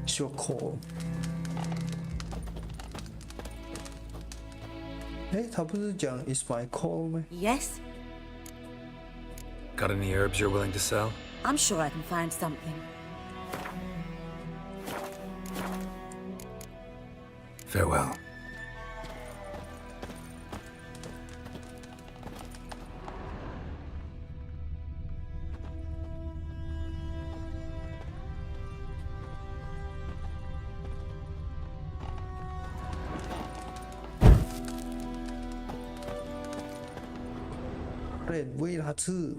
It's your call." 他不是讲 "It's my call" 吗？ Yes? Got any herbs you're willing to sell? I'm sure I can find something. Farewell. "为他吃。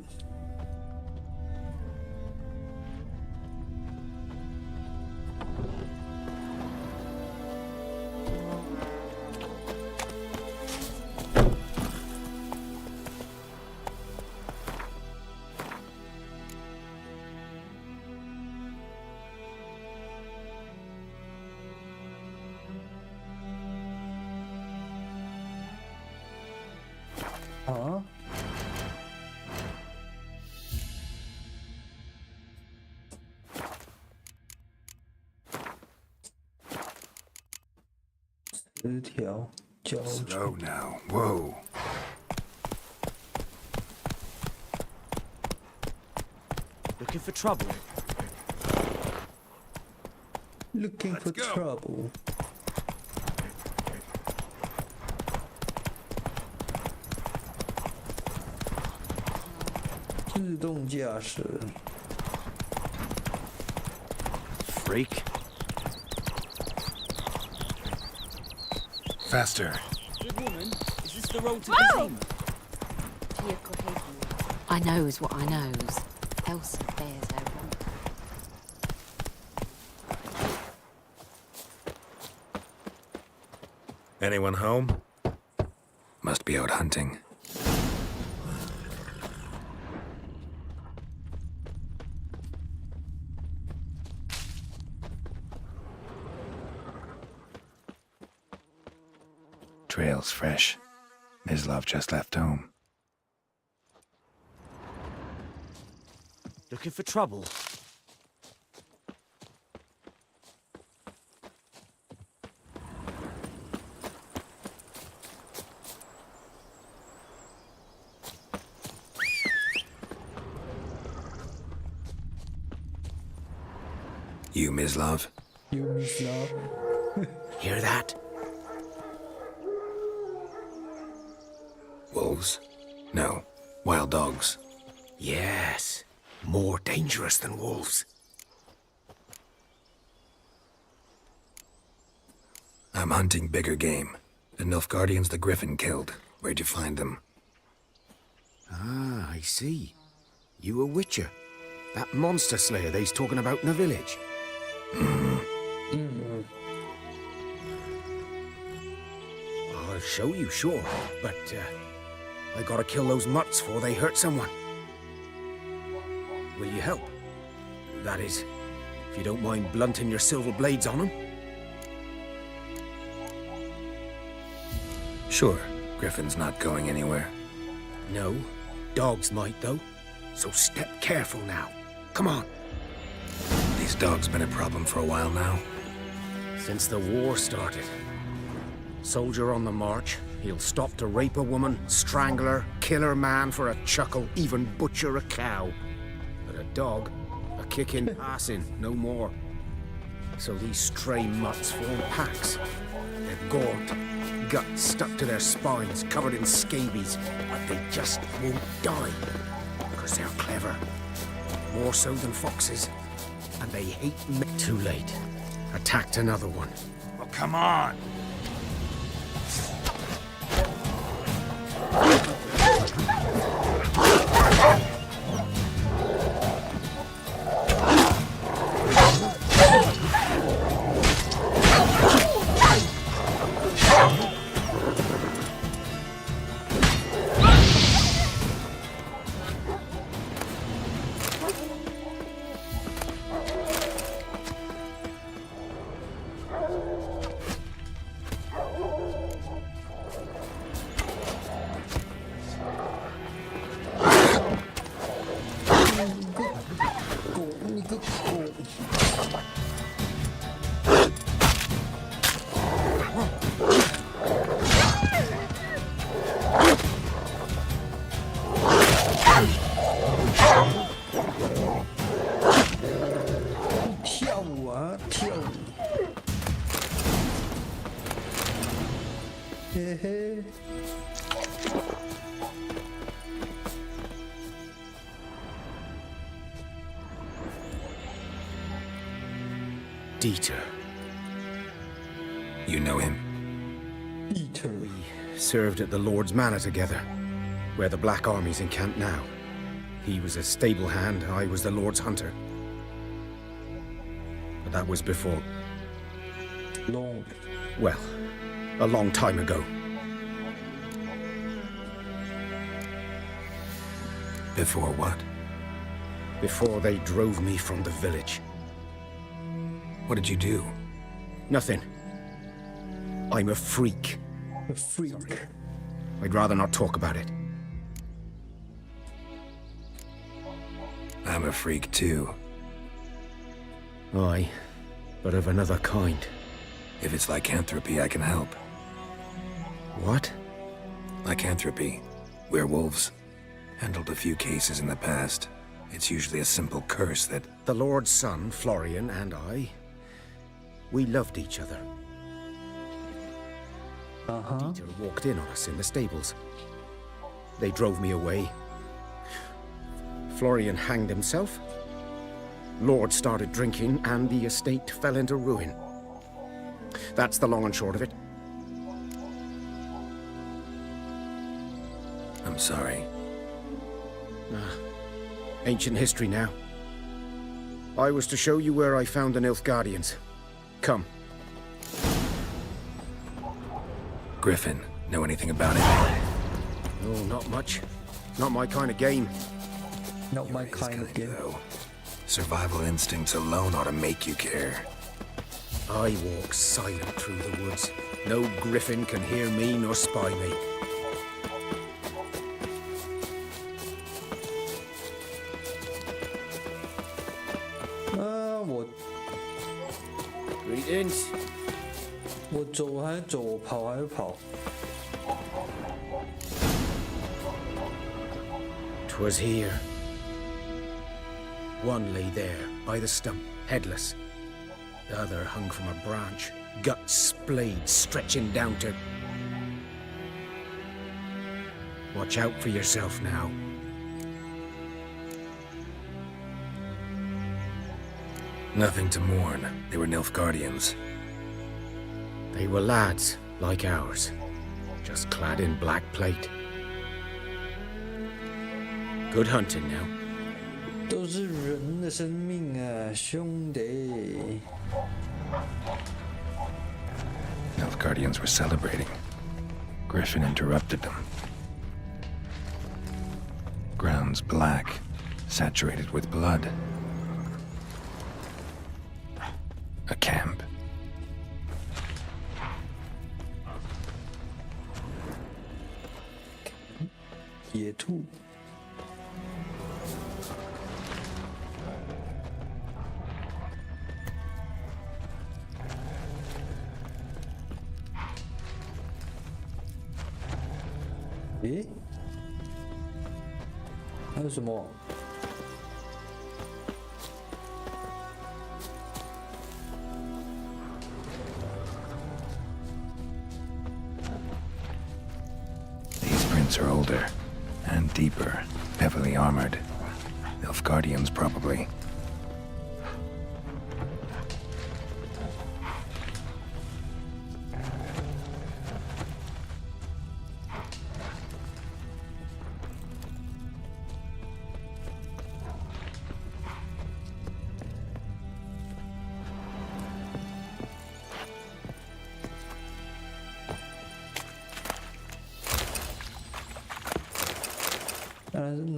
啊？ 10条交 Slow now. Whoa. Looking for trouble? Looking for trouble. 自动驾驶 Freak. Faster. Good woman, is this the road to Whoa! I knows what I knows. Elsa bears her rump. Anyone home? Must be out hunting. Trail's fresh. Mislav just left home. Looking for trouble? You, Mislav? You, Mislav? Hear that? Wolves? No. Wild dogs. Yes. More dangerous than wolves. I'm hunting bigger game. The Nilfgaardians the Griffin killed. Where'd you find them? Ah, I see. You a witcher. That monster slayer they's talking about in the village. I'll show you, sure. But, I gotta kill those mutts before they hurt someone. Will you help? That is, if you don't mind blunting your silver blades on them. Sure. Griffin's not going anywhere. No. Dogs might, though. So step careful now. Come on. These dogs been a problem for a while now. Since the war started. Soldier on the march, he'll stop to rape a woman, strangle her, kill her man for a chuckle, even butcher a cow. But a dog, a kick in passing, no more. So these stray mutts form packs. They're gaunt, guts stuck to their spines, covered in scabies, but they just won't die. Because they're clever. More so than foxes. And they hate me. Too late. Attacked another one. Well, come on. Dieter. You know him? Dieter. We served at the Lord's Manor together, where the Black Army's encamped now. He was a stable hand, I was the Lord's hunter. But that was before... Long. Well, a long time ago. Before what? Before they drove me from the village. What did you do? Nothing. I'm a freak. A freak. Sorry. I'd rather not talk about it. I'm a freak too. Aye, but of another kind. If it's lycanthropy, I can help. What? Lycanthropy. Werewolves. Handled a few cases in the past. It's usually a simple curse that... The Lord's son, Florian, and I, we loved each other. Dieter walked in on us in the stables. They drove me away. Florian hanged himself. Lord started drinking, and the estate fell into ruin. That's the long and short of it. I'm sorry. Ancient history now. I was to show you where I found the Nilfgaardians. Come. Griffin, know anything about it? Oh, not much. Not my kind of game. Not my kind of game. Though. Survival instincts alone ought to make you care. I walk silent through the woods. No griffin can hear me nor spy me. Greetings. 我走还是走，我跑还是跑。 'Twas here. One lay there, by the stump, headless. The other hung from a branch, guts splayed, stretching down to... Watch out for yourself now. Nothing to mourn. They were Nilfgaardians. They were lads, like ours, just clad in black plate. Good hunting now. 都是人的生命啊，兄弟。 Nilfgaardians were celebrating. Griffin interrupted them. Ground's black, saturated with blood. A camp.野兔。 诶，还有什么？ These prints are older and deeper, heavily armored. Nilfgaardians, probably.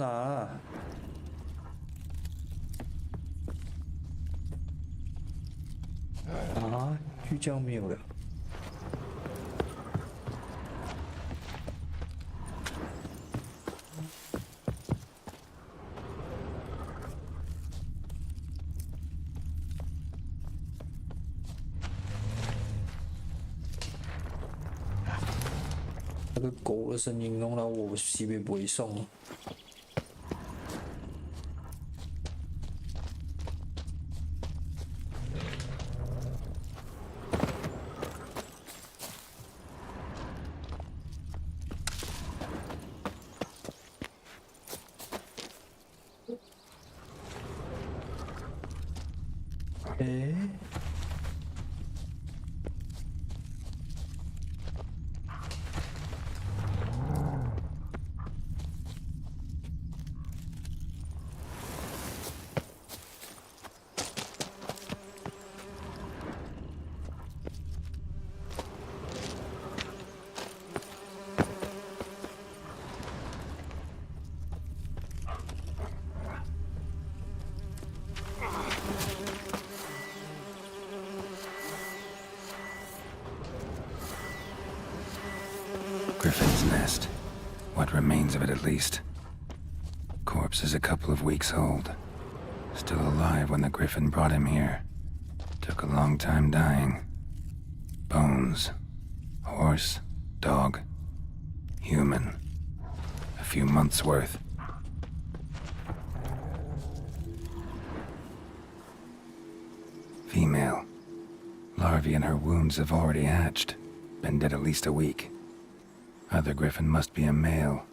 哪？啊，巨匠没有了。那个狗的声音弄到我西北不会送。 诶，Griffin's nest. What remains of it, at least. Corpse is a couple of weeks old. Still alive when the Griffin brought him here. Took a long time dying. Bones. Horse. Dog. Human. A few months' worth. Female. Larvae in her wounds have already hatched. Been dead at least a week. Other griffin must be a male.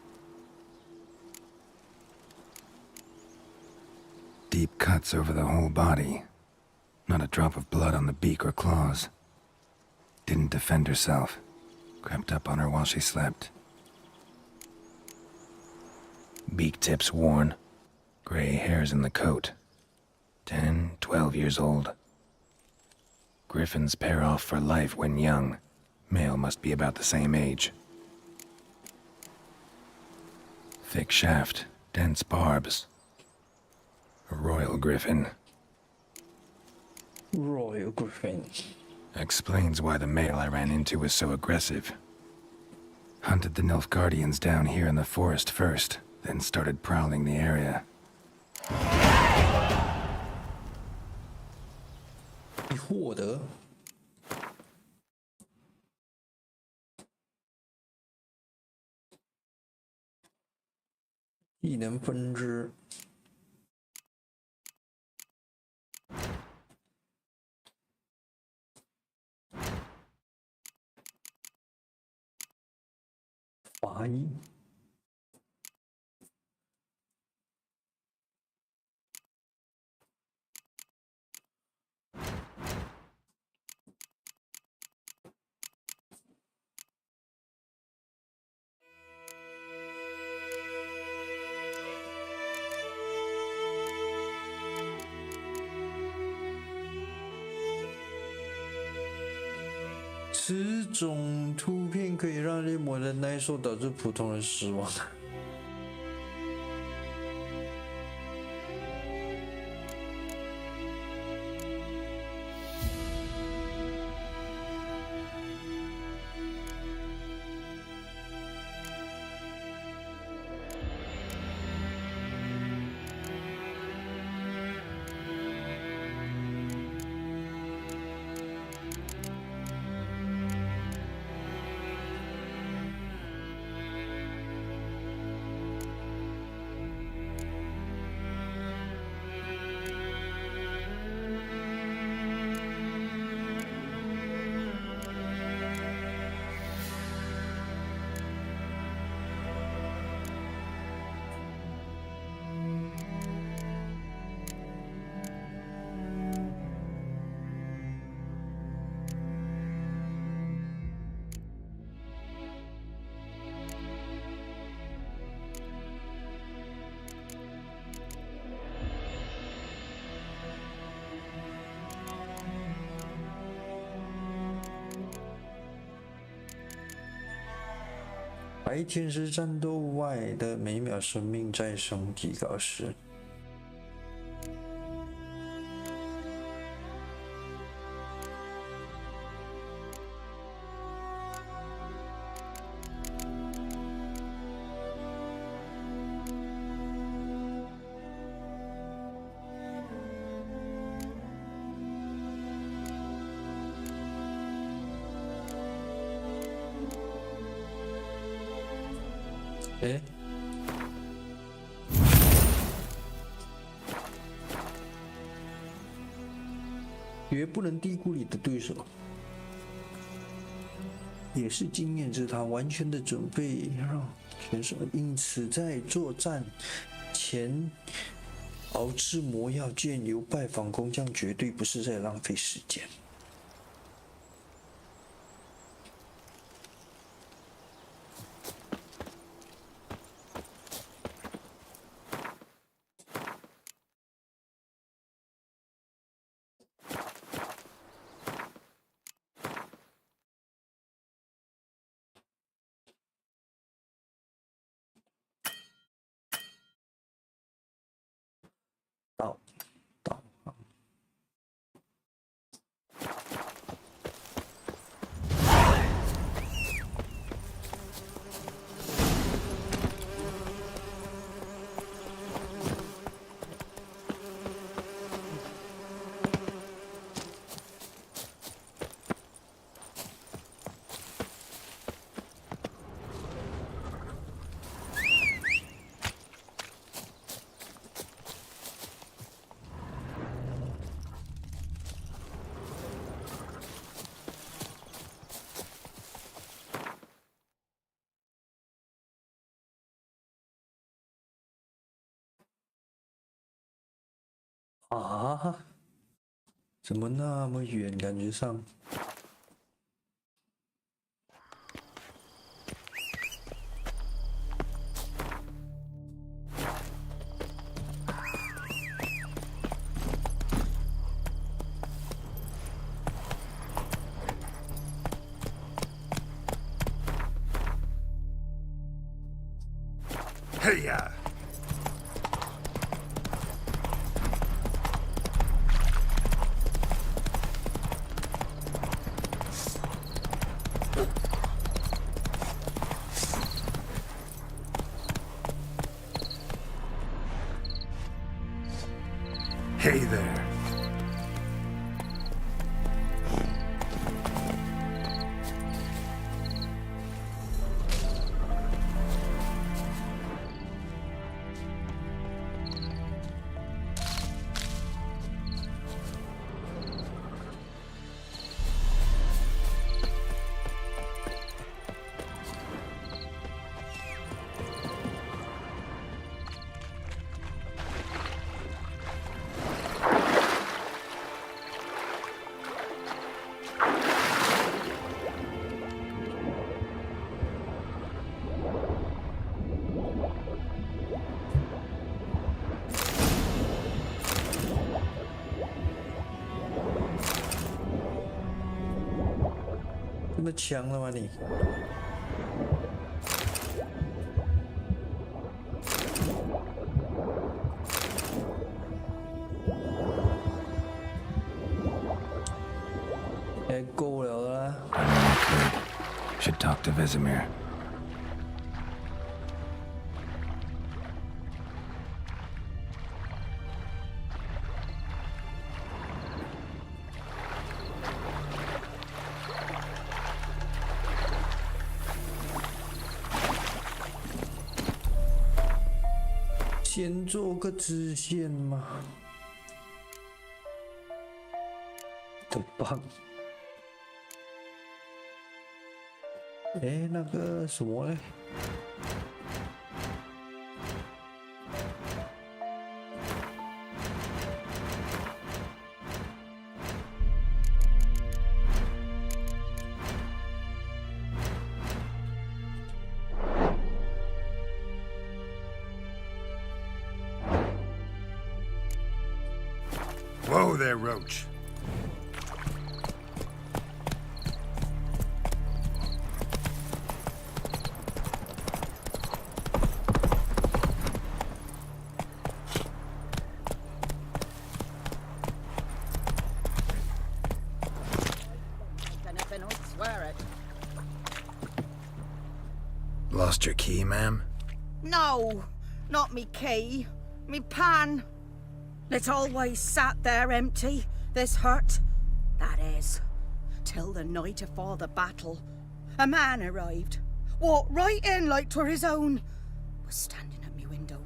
Deep cuts over the whole body. Not a drop of blood on the beak or claws. Didn't defend herself. Crept up on her while she slept. Beak tips worn. Gray hairs in the coat. 10, 12 years old. Griffins pair off for life when young. Male must be about the same age. Thick shaft, dense barbs. A royal griffin. Royal griffin. Explains why the male I ran into was so aggressive. Hunted the Nilfgaardians down here in the forest first, then started prowling the area. 你获得技能分支。法医。此种图片可以让猎魔人耐受，导致普通人失望。白天时战斗外的每秒生命再生提高时。哎，绝不能低估你的对手，也是经验之谈，完全的准备让选手。因此，在作战前熬制魔药、建油、拜访工匠，绝对不是在浪费时间。啊？怎么那么远？感觉上。Hey ya! Hey there.这么强了吗你？哎，够了啦！ Should talk to Vesemir. .先做个支线嘛，真棒！哎，那个什么嘞？Whoa there, Roach. Anything, I'd swear it. Lost your key, ma'am? No, not me key. Me pan. It always sat there empty, this hut. That is, till the night afore the battle. A man arrived, walked right in like 'twere his own. Was standing at me window,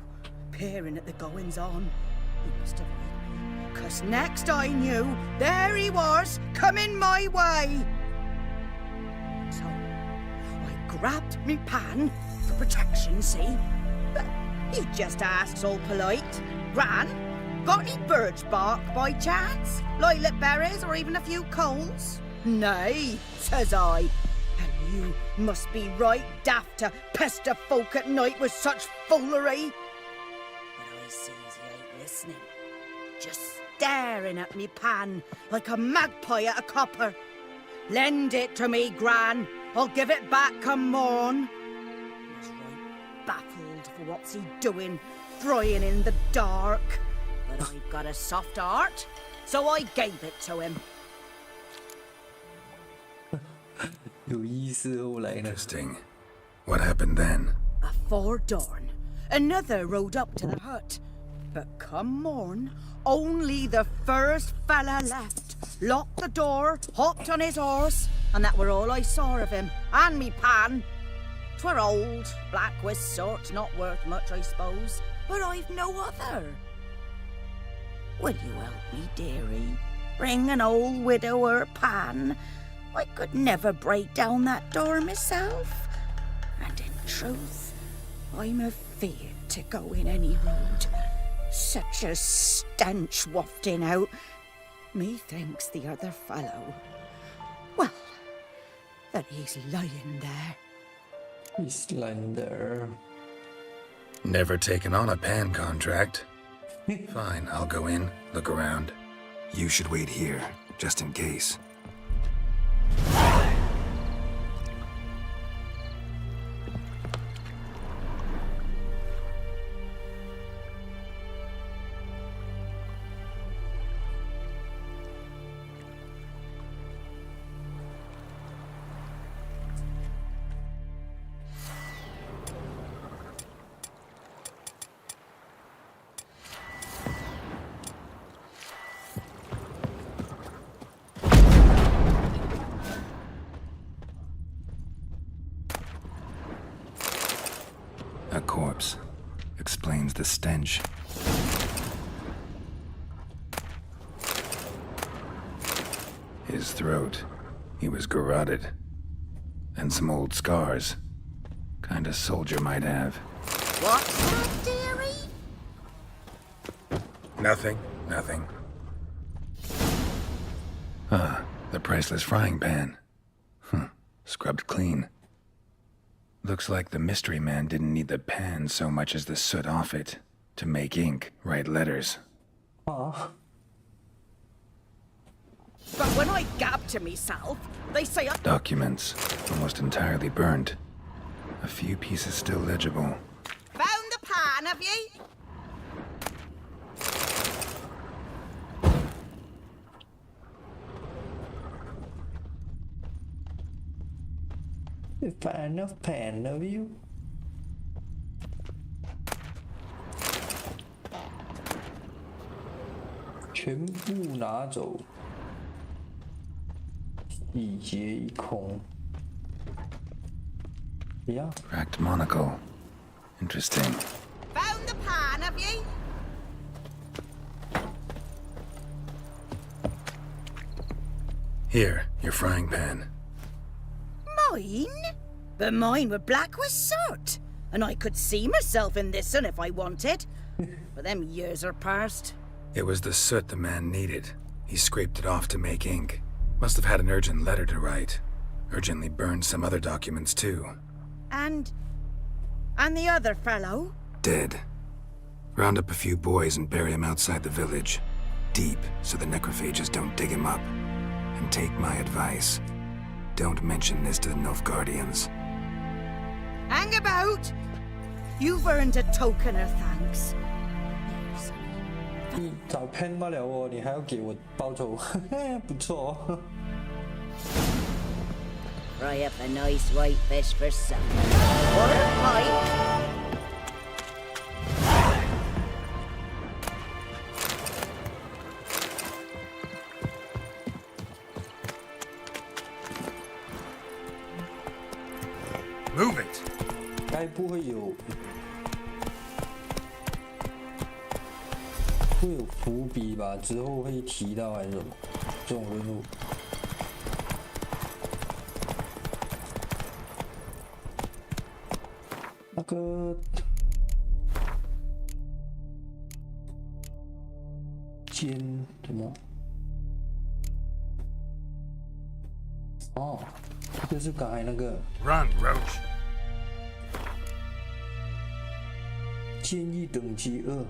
peering at the goings-on. He must have read me, 'cause next I knew, there he was, coming my way. So, I grabbed me pan, for protection, see? But he just asks all polite, Gran, got any birch bark by chance? Lilac berries or even a few coals? Nay, says I. And you must be right daft to pester folk at night with such foolery. But I sees he ain't listening. Just staring at me pan like a magpie at a copper. Lend it to me, Gran. I'll give it back come morn. He was right baffled for what's he doing, frying in the dark. But I've got a soft heart, so I gave it to him. 有意思，后来呢？ Interesting. What happened then? Afore dawn, another rode up to the hut. But come morn, only the first fella left. Locked the door, hopped on his horse, and that were all I saw of him, and me pan. 'Twere old, black with sort, not worth much, I suppose, but I've no other. Will you help me, dearie? Bring an old widower pan. I could never break down that door myself. And in truth, I'm afeard to go in any road. Such a stench wafting out. Methinks the other fellow. Well, that he's lying there. He's lying there. Never taken on a pan contract. Fine, I'll go in, look around. You should wait here, just in case. A corpse. Explains the stench. His throat. He was garroted. And some old scars. Kind of soldier might have. What's that, dearie? Nothing. Ah, the priceless frying pan. Scrubbed clean. Looks like the mystery man didn't need the pan so much as the soot off it to make ink, write letters. But when I gab to myself, they say I... Documents, almost entirely burnt. A few pieces still legible. Found the pan, have ye? Fan of you. 全部拿走，一劫一空。Yeah. Cracked monocle. Interesting. Found the pan, have ye? Here, your frying pan. Mine? But mine were black with soot, and I could see myself in this one if I wanted. But them years are past. It was the soot the man needed. He scraped it off to make ink. Must have had an urgent letter to write. Urgently burned some other documents too. And the other fellow? Dead. Round up a few boys and bury him outside the village. Deep, so the necrophages don't dig him up. And take my advice. Don't mention this to the Nilfgaardians. Hang about! You've earned a token of thanks. 你找 pen 不了我，你还要给我报酬，不错。Fry up a nice white fish for supper. Or a pike. Move it! 该不会有伏笔吧？之后会提到还是什么？这种任务。那个尖什么？哦，就是刚才那个。Run, Roach. 建议等级2。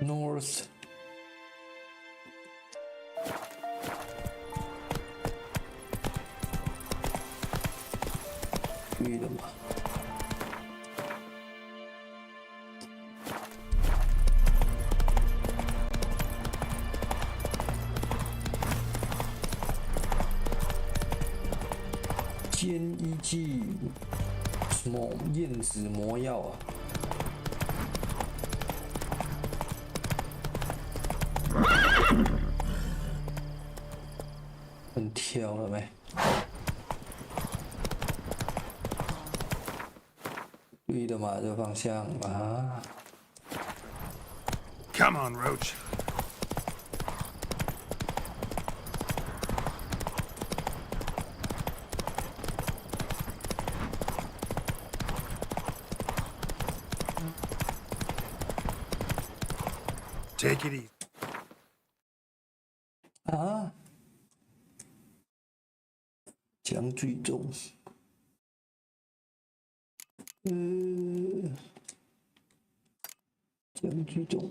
North. 对了嘛？坚一剂什么燕子魔药啊？很挑了没？对的嘛，这个方向啊。Come on, Roach. Take it easy. 啊！将最终，将最终。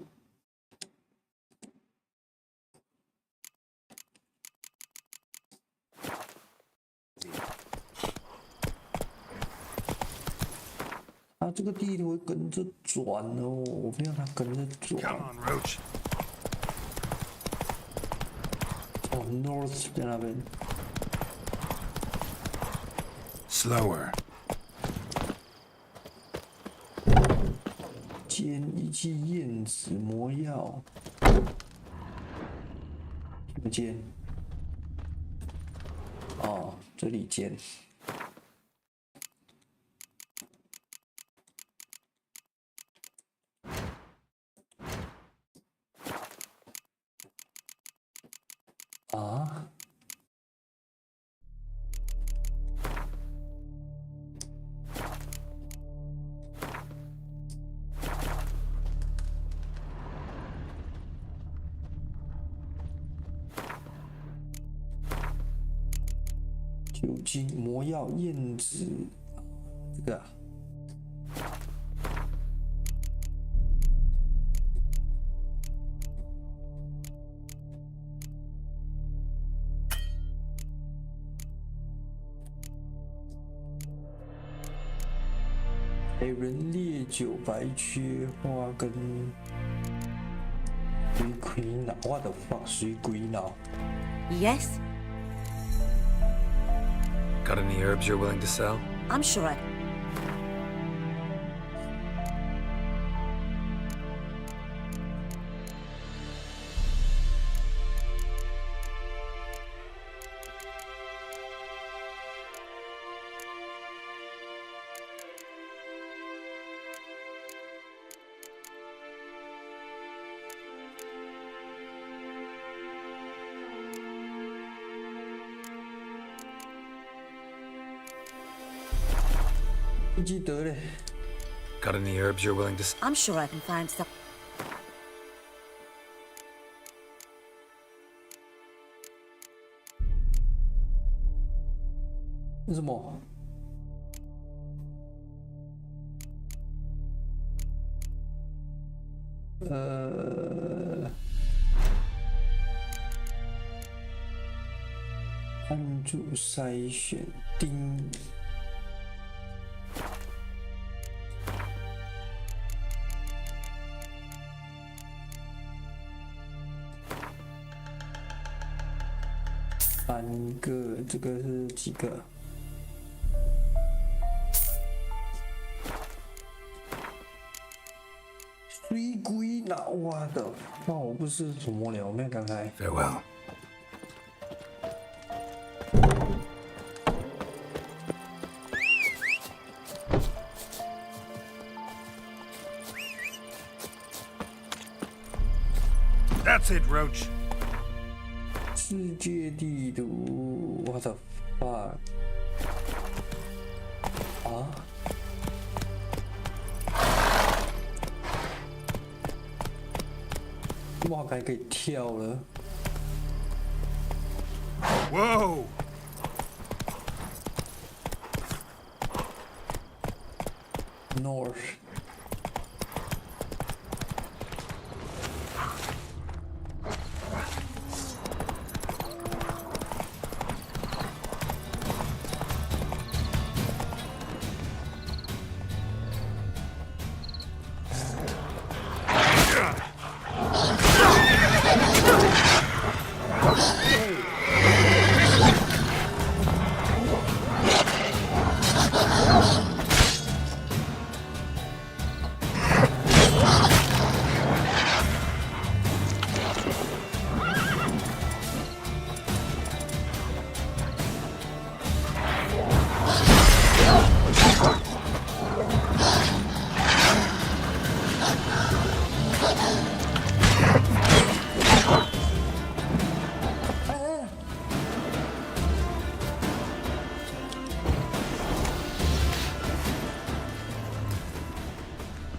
啊，这个地图会跟着转哦，我不要它跟着转。Come on, Roach. 哦 ，North 在那边。Slower. 煎一剂燕子魔药。怎么煎？哦，这里煎。啊？酒精、魔药、燕子，这个、啊。黑人烈酒、白缺花跟水鬼脑，我的妈，水鬼脑。Yes? Got any herbs you're willing to sell? I'm sure I... Got any herbs you're willing to sell? I'm sure I can find some... 为什么？按住筛选钉。3个，这个是几个？水鬼脑，我的，那我不是什么了，没刚才。Farewell. That's it, Roach. 世界地图，我的 fuck 啊！哇，还可以跳了！ Whoa! North.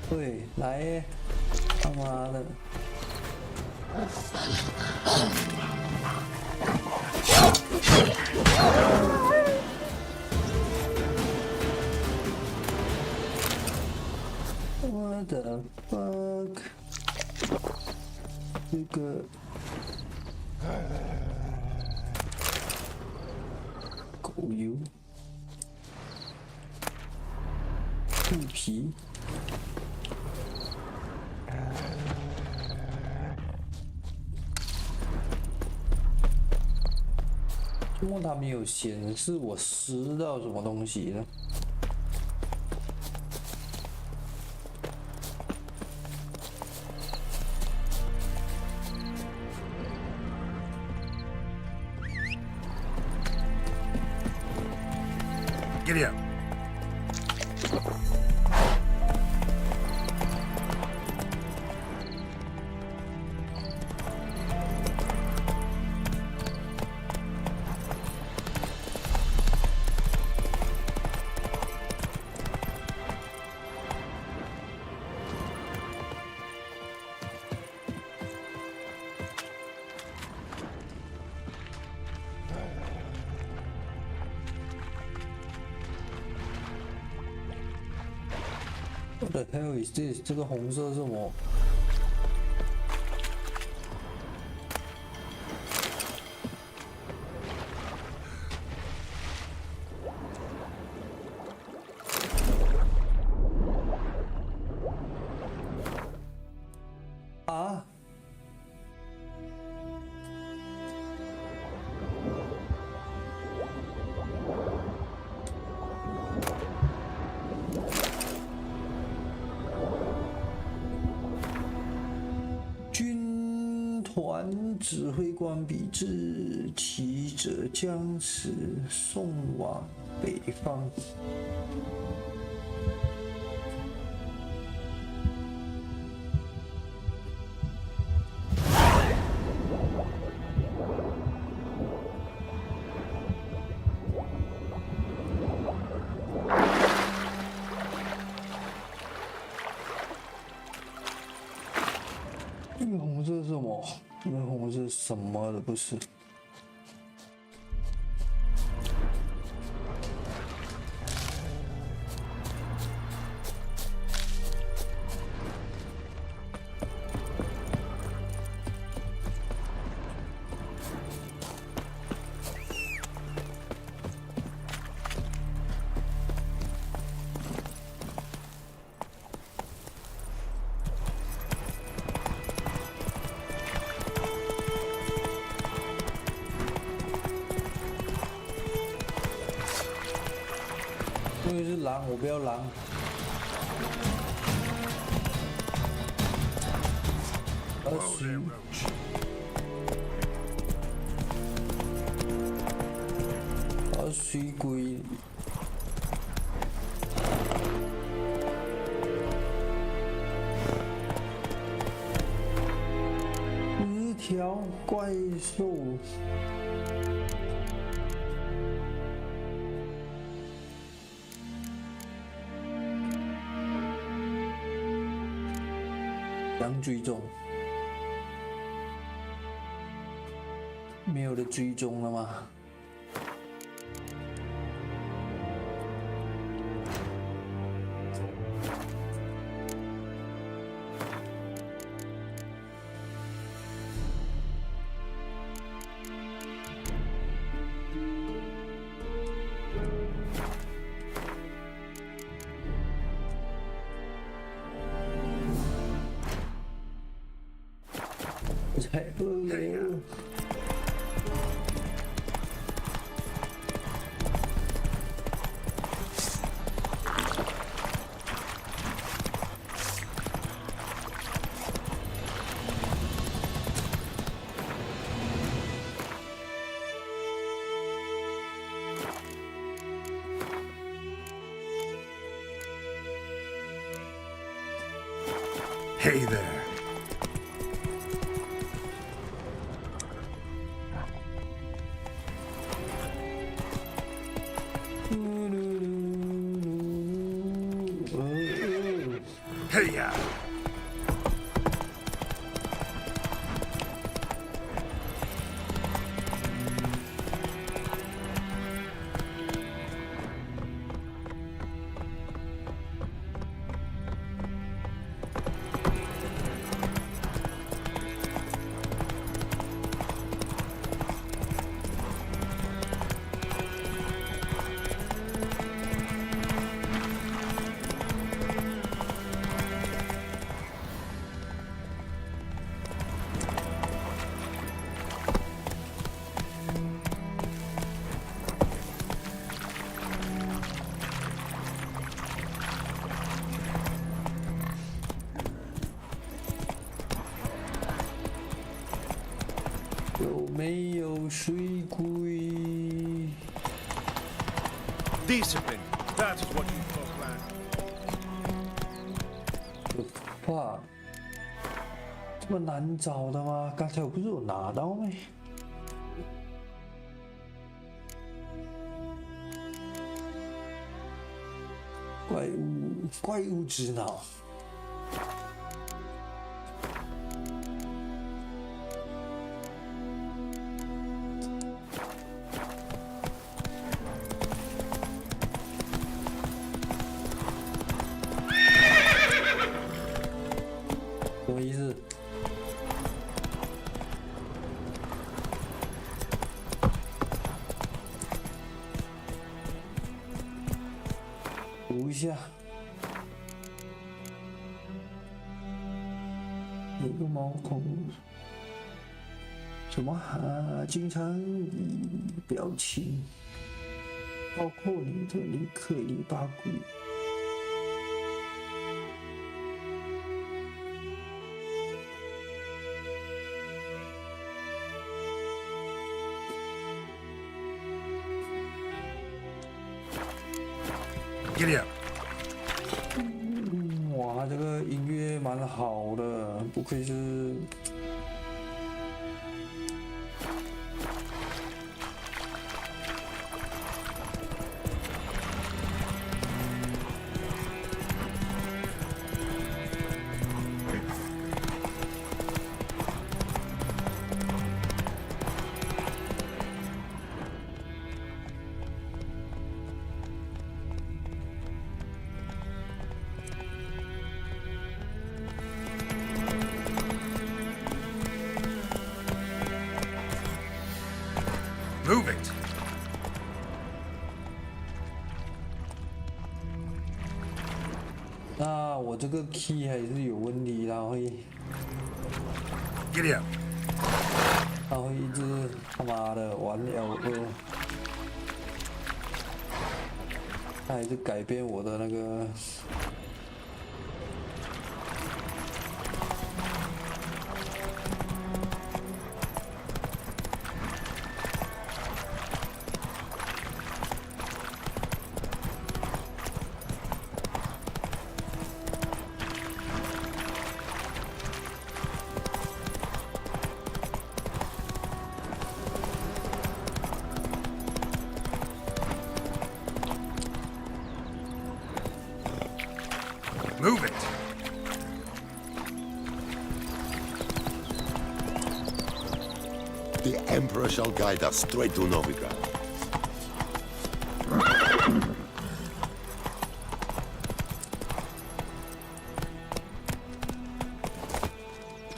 对，来耶，他妈的！我的 fuck， 这个狗油、兔皮。怎么它没有显示我撕到什么东西呢？ Giddy up. What the hell is this？ 这个红色是什么？啊！军团指挥官比之，骑者将此送往北方。这个红色是什么？这个红色什么都不是。因为是狼，我不要狼。水鬼。一条怪兽。 羊追踪，没有的追踪了吗？太饿了。Hey there. Hey, yeah. 有没有水鬼？ Discipline. That is what you proclaim. 哇，这么难找的吗？刚才我不是有拿到吗？怪物之脑。 什么意思？读一下，有个毛孔，什么经常表情，包括你的尼克里巴古。 Giddy up. 哇，这个音乐蛮好的，不愧是。 Move it. 那我这个 key 还是有问题，它会 Giddy up. 它会一直他妈的玩 L2，它还是改变我的那个。 Move it. The Emperor shall guide us straight to Novigrad.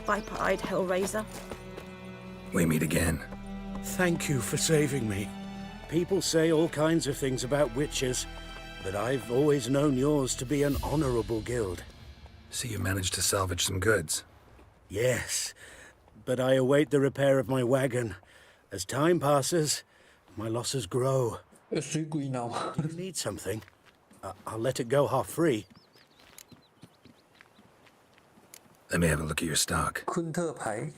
Viper-eyed Hellraiser. We meet again. Thank you for saving me. People say all kinds of things about witches, but I've always known yours to be an honorable guild. So you managed to salvage some goods. Yes, but I await the repair of my wagon. As time passes, my losses grow. Do you need something? I'll let it go half-free. Let me have a look at your stock. 昆特牌。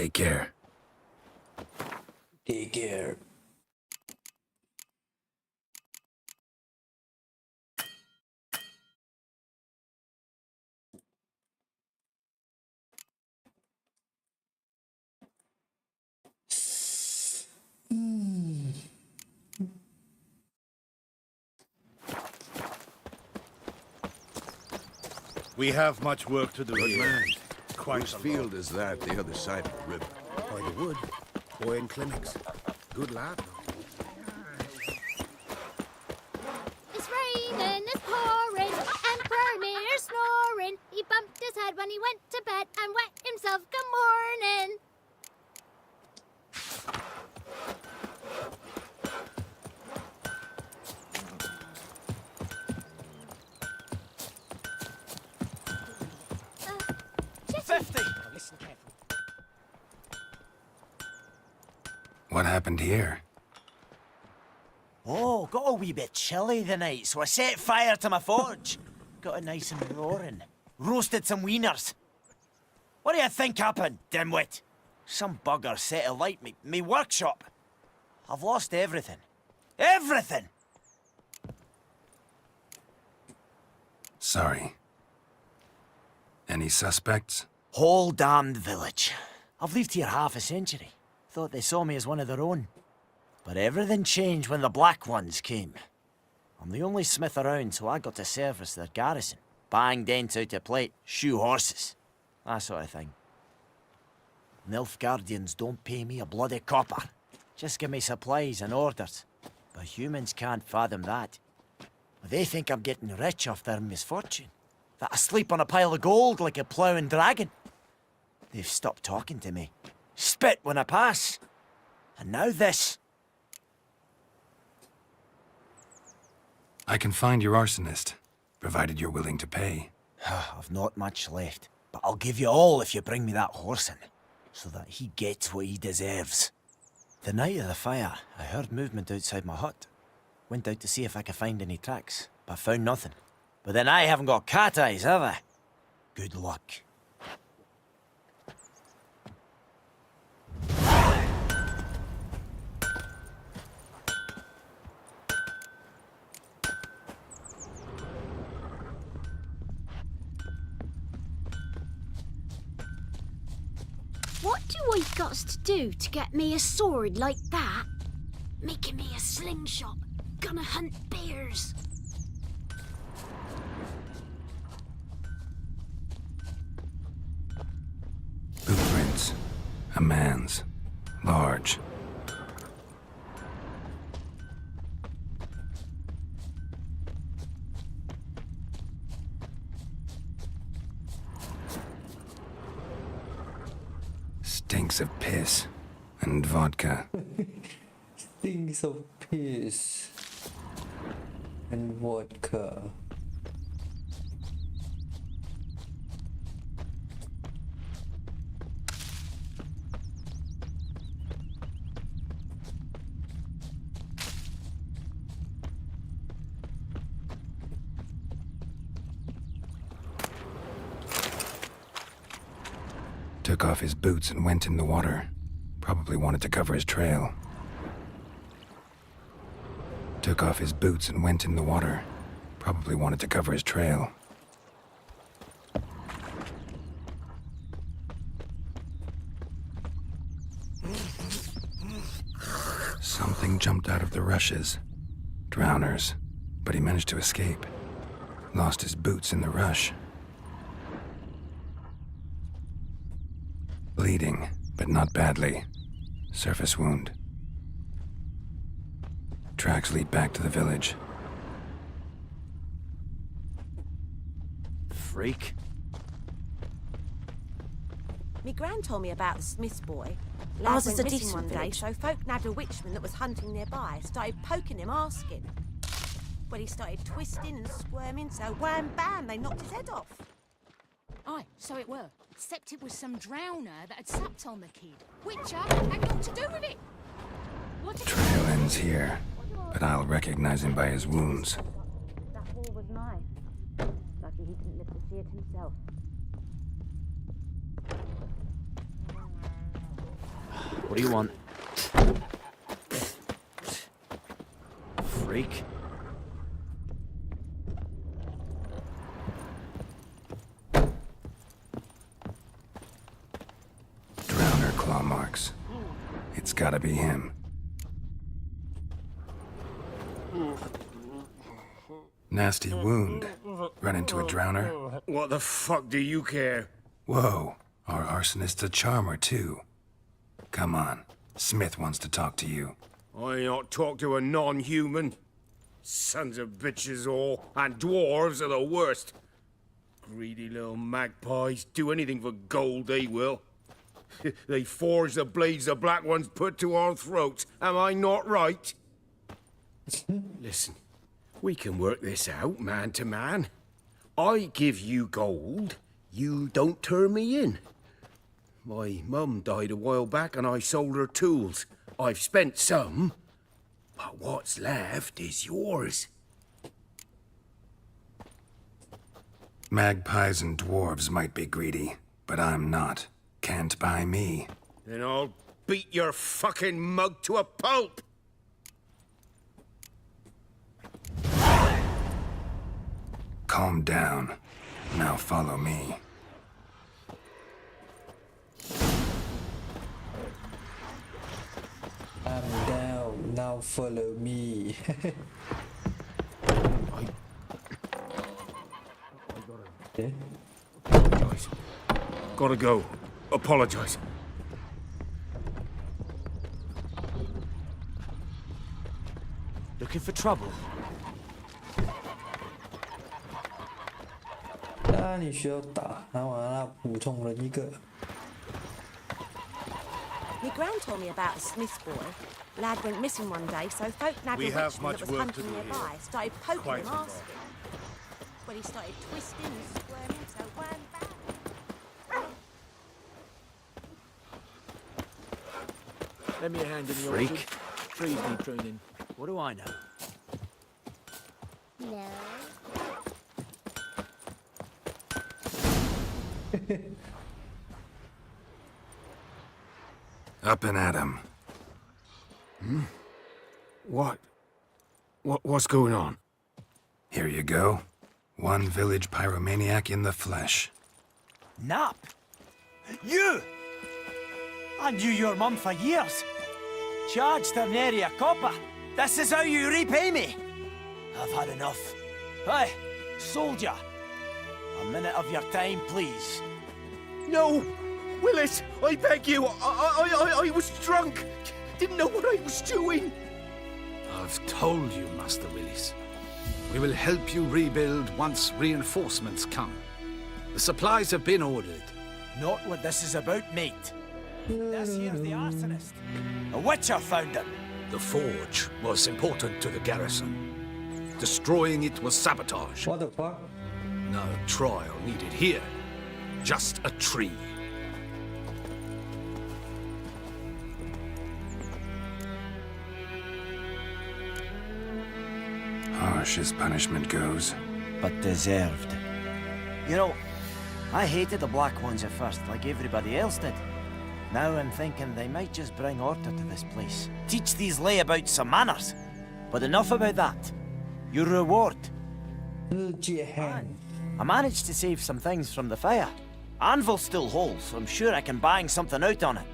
Take care. Take care. We have much work to do Good here. man. Quite Whose a lot. field is that, the other side of the river? By the wood. Boy in clinics. Good lad. It's raining, it's pouring, and Bermir's snoring. He bumped his head when he went to bed and wet himself. Good morning. Listen carefully. What happened here? Oh, got a wee bit chilly the night, so I set fire to my forge. Got it nice and roaring. Roasted some wieners. What do you think happened, dimwit? Some bugger set alight me workshop. I've lost everything. Everything! Sorry. Any suspects? Whole damned village. I've lived here half a century. Thought they saw me as one of their own. But everything changed when the Black Ones came. I'm the only smith around, so I got to service their garrison. Bang dents out of plate, shoe horses. That sort of thing. Nilfgaardians don't pay me a bloody copper. Just give me supplies and orders. But humans can't fathom that. They think I'm getting rich off their misfortune. That I sleep on a pile of gold like a ploughing dragon. They've stopped talking to me. Spit when I pass. And now this. I can find your arsonist, provided you're willing to pay. I've not much left, but I'll give you all if you bring me that horse in, so that he gets what he deserves. The night of the fire, I heard movement outside my hut. Went out to see if I could find any tracks, but found nothing. But then I haven't got cat eyes, have I? Good luck. What do I got to do to get me a sword like that? Making me a slingshot. Gonna hunt bears. Blueprints. A man's. Large. Stinks of piss and vodka. Stinks of piss and vodka. Took off his boots and went in the water. Probably wanted to cover his trail. Took off his boots and went in the water. Probably wanted to cover his trail. Something jumped out of the rushes. Drowners. But he managed to escape. Lost his boots in the rush. Bleeding, but not badly. Surface wound. Tracks lead back to the village. Freak. Me gran told me about the Smith's boy. Ours Lad is went a missing decent one day, village. so folk nabbed a witchman that was hunting nearby. Started poking him, asking. Well, he started twisting and squirming, so wham bam, they knocked his head off. Aye, so it were. Except it was some drowner that had supped on the kid. Witcher had naught to do with it. What a Trail ends here, but I'll recognize him by his wounds. That hall was nice. Lucky he didn't live to see it himself. What do you want? Freak. Drowner claw marks. It's gotta be him. Nasty wound. Run into a drowner? What the fuck do you care? Whoa, our arsonist's a charmer too. Come on, Smith wants to talk to you. I ain't not talk to a non-human. Sons of bitches all, and dwarves are the worst. Greedy little magpies, do anything for gold, they will. They forge the blades the black ones put to our throats, am I not right? Listen, we can work this out, man to man. I give you gold, you don't turn me in. My mum died a while back and I sold her tools. I've spent some, but what's left is yours. Magpies and dwarves might be greedy, but I'm not. Can't buy me. Then I'll beat your fucking mug to a pulp! Calm down. Now follow me. I'm down. Now follow me. Okay. Apologize. Gotta go. Apologize. Looking for trouble? 那你需要打，然后完了补充了一个。 My gran told me about a Smith's boy. Lad went missing one day, so folk nabbed a witchman that was hunting nearby. Started poking him, asking. Well, he started twisting and squirming, so wham bam. Lend me a hand in the Freak. orchard. Trees need pruning. What do I know? No. Up and at him. What's going on? Here you go. One village pyromaniac in the flesh. Nap? You! I knew your mum for years. Charged her nary a copper. This is how you repay me. I've had enough. Hey, soldier. A minute of your time, please. No! Willis, I beg you, I was drunk. Didn't know what I was doing. I've told you, Master Willis. We will help you rebuild once reinforcements come. The supplies have been ordered. Not what this is about, mate. This here's the arsonist. A witcher found him. The forge was important to the garrison. Destroying it was sabotage. What the fuck? No trial needed here. Just a tree. Harsh as punishment goes. But deserved. You know, I hated the Black Ones at first, like everybody else did. Now I'm thinking they might just bring order to this place. Teach these layabouts some manners. But enough about that. Your reward. I managed to save some things from the fire. Anvil still holds, so I'm sure I can bang something out on it.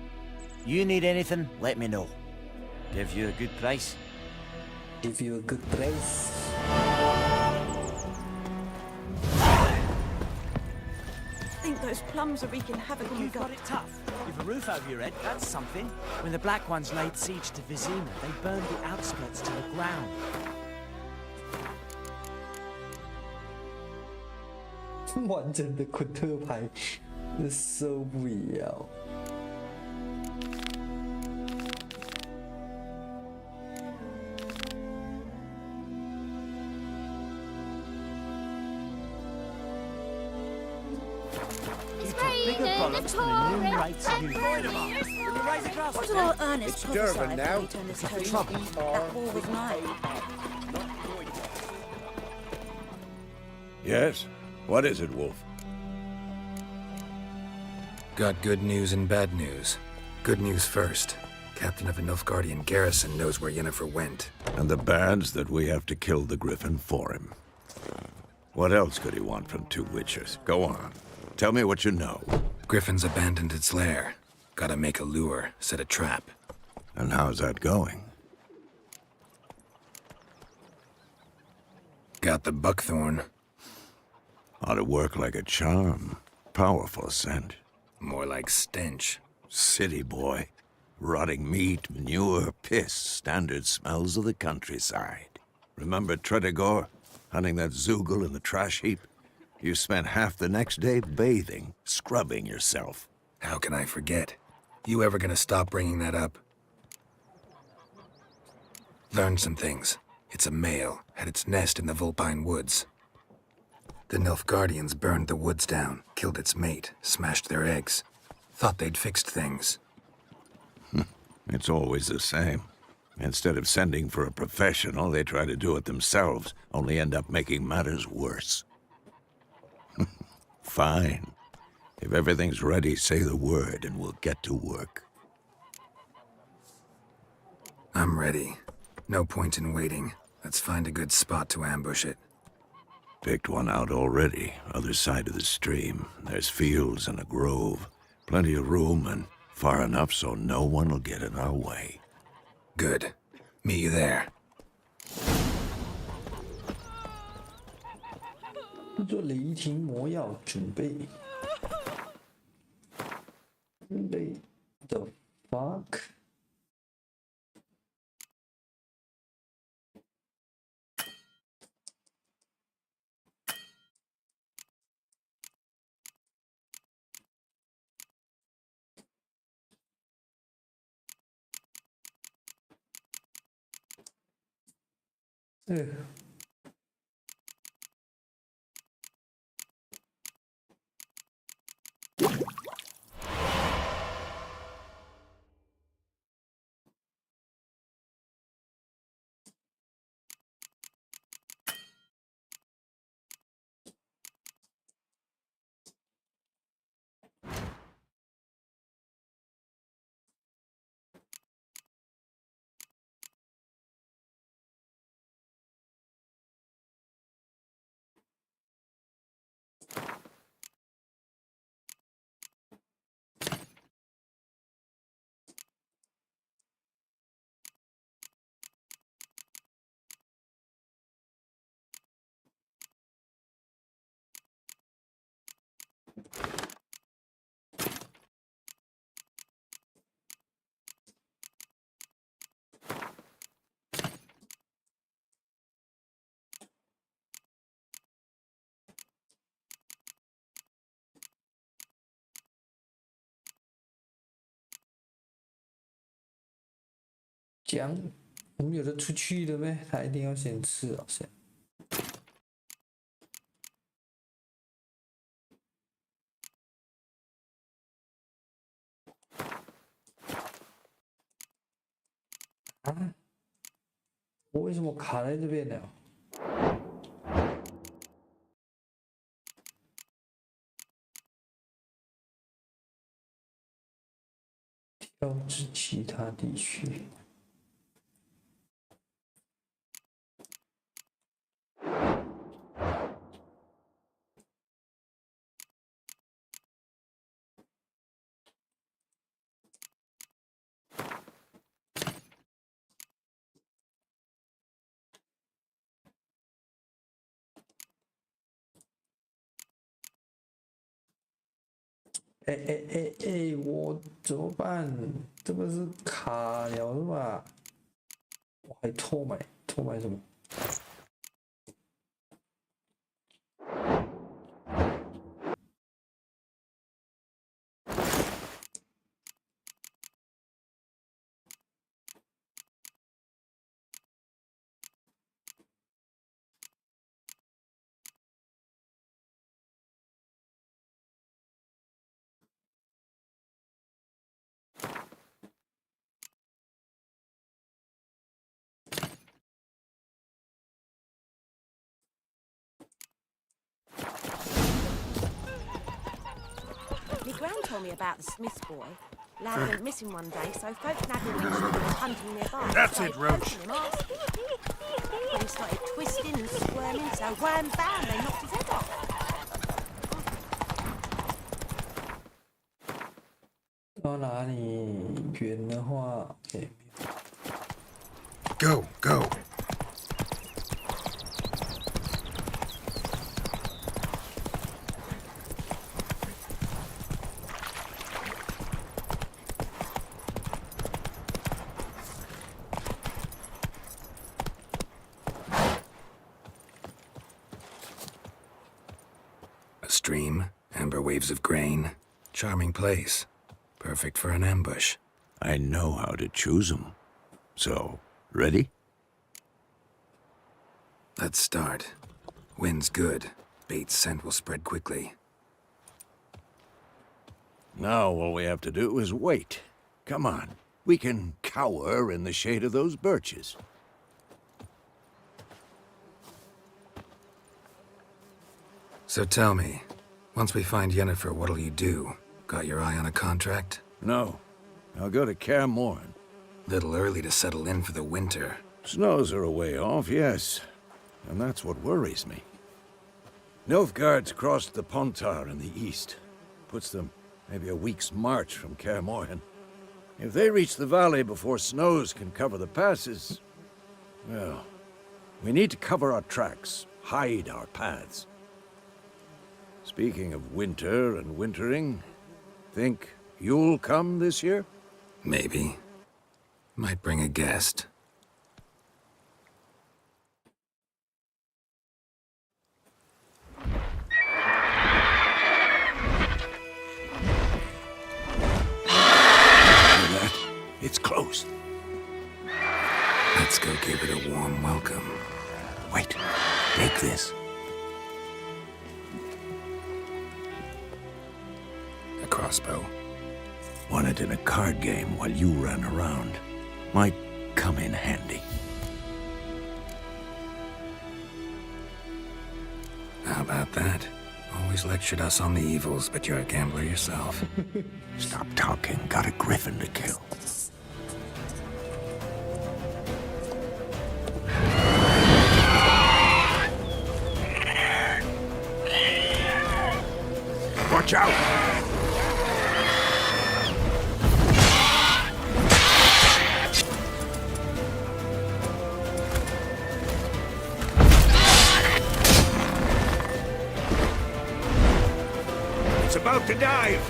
You need anything, let me know. Give you a good price. Give you a good price. I think those plums are wreaking havoc on the You've got it tough. You've a roof over your head, that's something. When the Black Ones laid siege to Vizima, they burned the outskirts to the ground.完整的昆特牌，受不了。It's pouring, and burning. What did old Ernest It's prophesy Durban now. before he turned his toes? That war was mine. Yes? What is it, Wolf? Got good news and bad news. Good news first. Captain of a Nilfgaardian garrison knows where Yennefer went. And the bad's that we have to kill the Griffin for him. What else could he want from two witchers? Go on. Tell me what you know. Griffin's abandoned its lair. Gotta make a lure, set a trap. And how's that going? Got the buckthorn. Ought to work like a charm. Powerful scent. More like stench. City boy. Rotting meat, manure, piss. Standard smells of the countryside. Remember Tredegor? Hunting that Zoogle in the trash heap? You spent half the next day bathing, scrubbing yourself. How can I forget? You ever gonna stop bringing that up? Learned some things. It's a male, had its nest in the Vulpine Woods. The Nilfgaardians burned the woods down, killed its mate, smashed their eggs. Thought they'd fixed things. It's always the same. Instead of sending for a professional, they try to do it themselves, only end up making matters worse. Fine. If everything's ready, say the word and we'll get to work. I'm ready. No point in waiting. Let's find a good spot to ambush it. Picked one out already, other side of the stream. There's fields and a grove. Plenty of room and far enough so no one will get in our way. Good. Meet you there. 做雷霆魔药准备。The fuck？ 姜，我们有的出去的呗，他一定要先吃好像。啊？我为什么卡在这边呢？调至其他地区。哎，我怎么办？这个是卡了是吧？我还偷买什么？My gran told me about the Smith's boy. Lad went missing one day, so folk nagged him and was hunting nearby. That's it, Roach. Him off. When he started twisting and squirming, so wham bam, they knocked his head off. 到哪里？远的话，哎。 Go, go. A stream, amber waves of grain. Charming place. Perfect for an ambush. I know how to choose them. So, ready? Let's start. Wind's good. Bait's scent will spread quickly. Now all we have to do is wait. Come on. We can cower in the shade of those birches. So tell me, once we find Yennefer, what'll you do? Got your eye on a contract? No. I'll go to Kaer Morhen. Little early to settle in for the winter. Snows are a way off, yes. And that's what worries me. Nilfgaard's crossed the Pontar in the east. Puts them maybe a week's march from Kaer Morhen. If they reach the valley before snows can cover the passes, well, we need to cover our tracks, hide our paths. Speaking of winter and wintering, think you'll come this year? Maybe. Might bring a guest. It's close. Let's go give it a warm welcome. Wait, take this. A crossbow. Won it in a card game while you ran around. Might come in handy. How about that? Always lectured us on the evils, but you're a gambler yourself. Stop talking. Got a griffin to kill. Watch out! It's about to dive!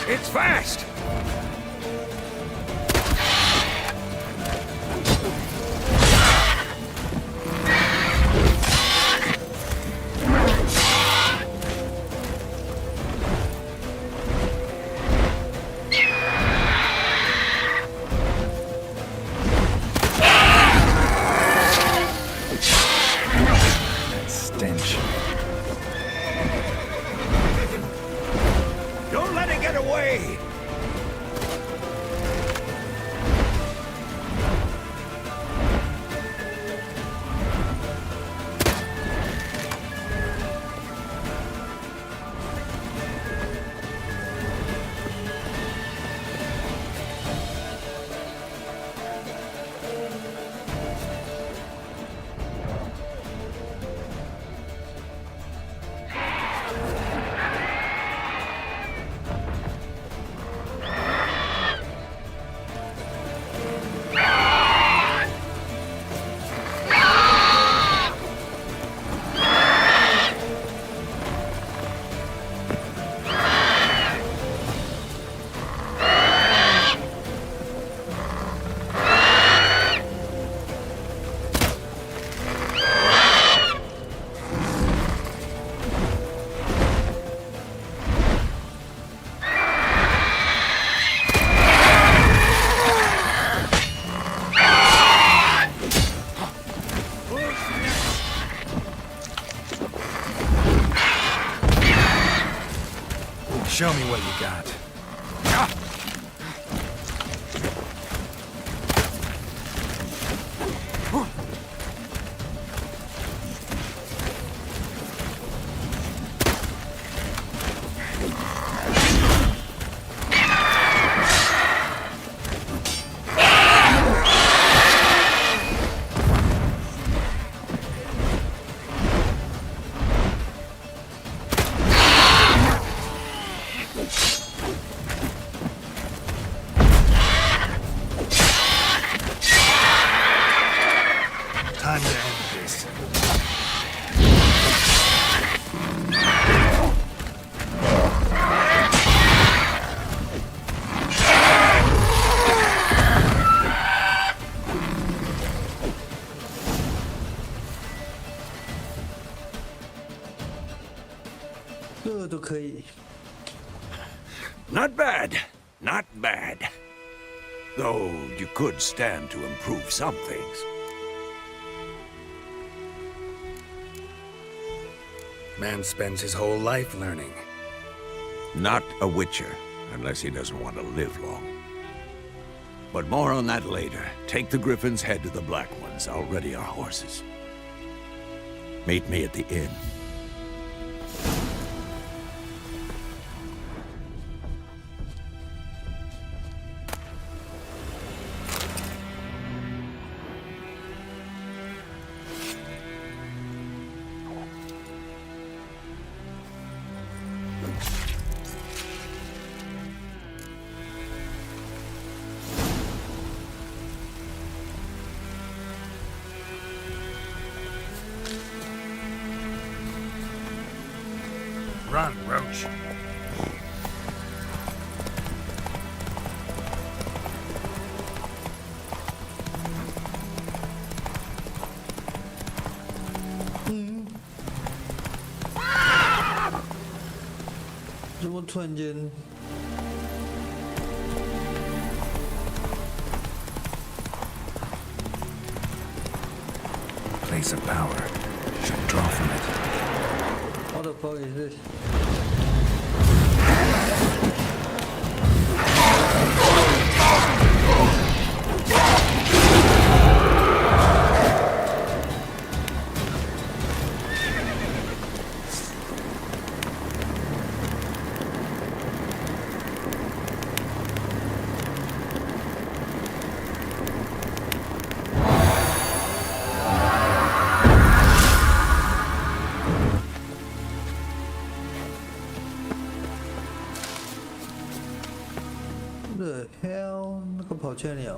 It's fast! That stench. Don't let it get away! Show me what you got. Time to end this. 这都可以。 Not bad. Not bad. Though you could stand to improve some things. Man spends his whole life learning. Not a witcher, unless he doesn't want to live long. But more on that later. Take the Griffin's head to the Black Ones. I'll ready our horses. Meet me at the inn. Run, Roach.嗯，怎么突然间？ Place of power. Should draw from it. What the fuck is this? The hell， 那个跑去哪里啊？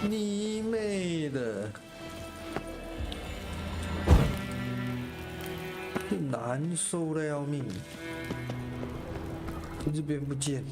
你妹的！难受的要命，这边不见。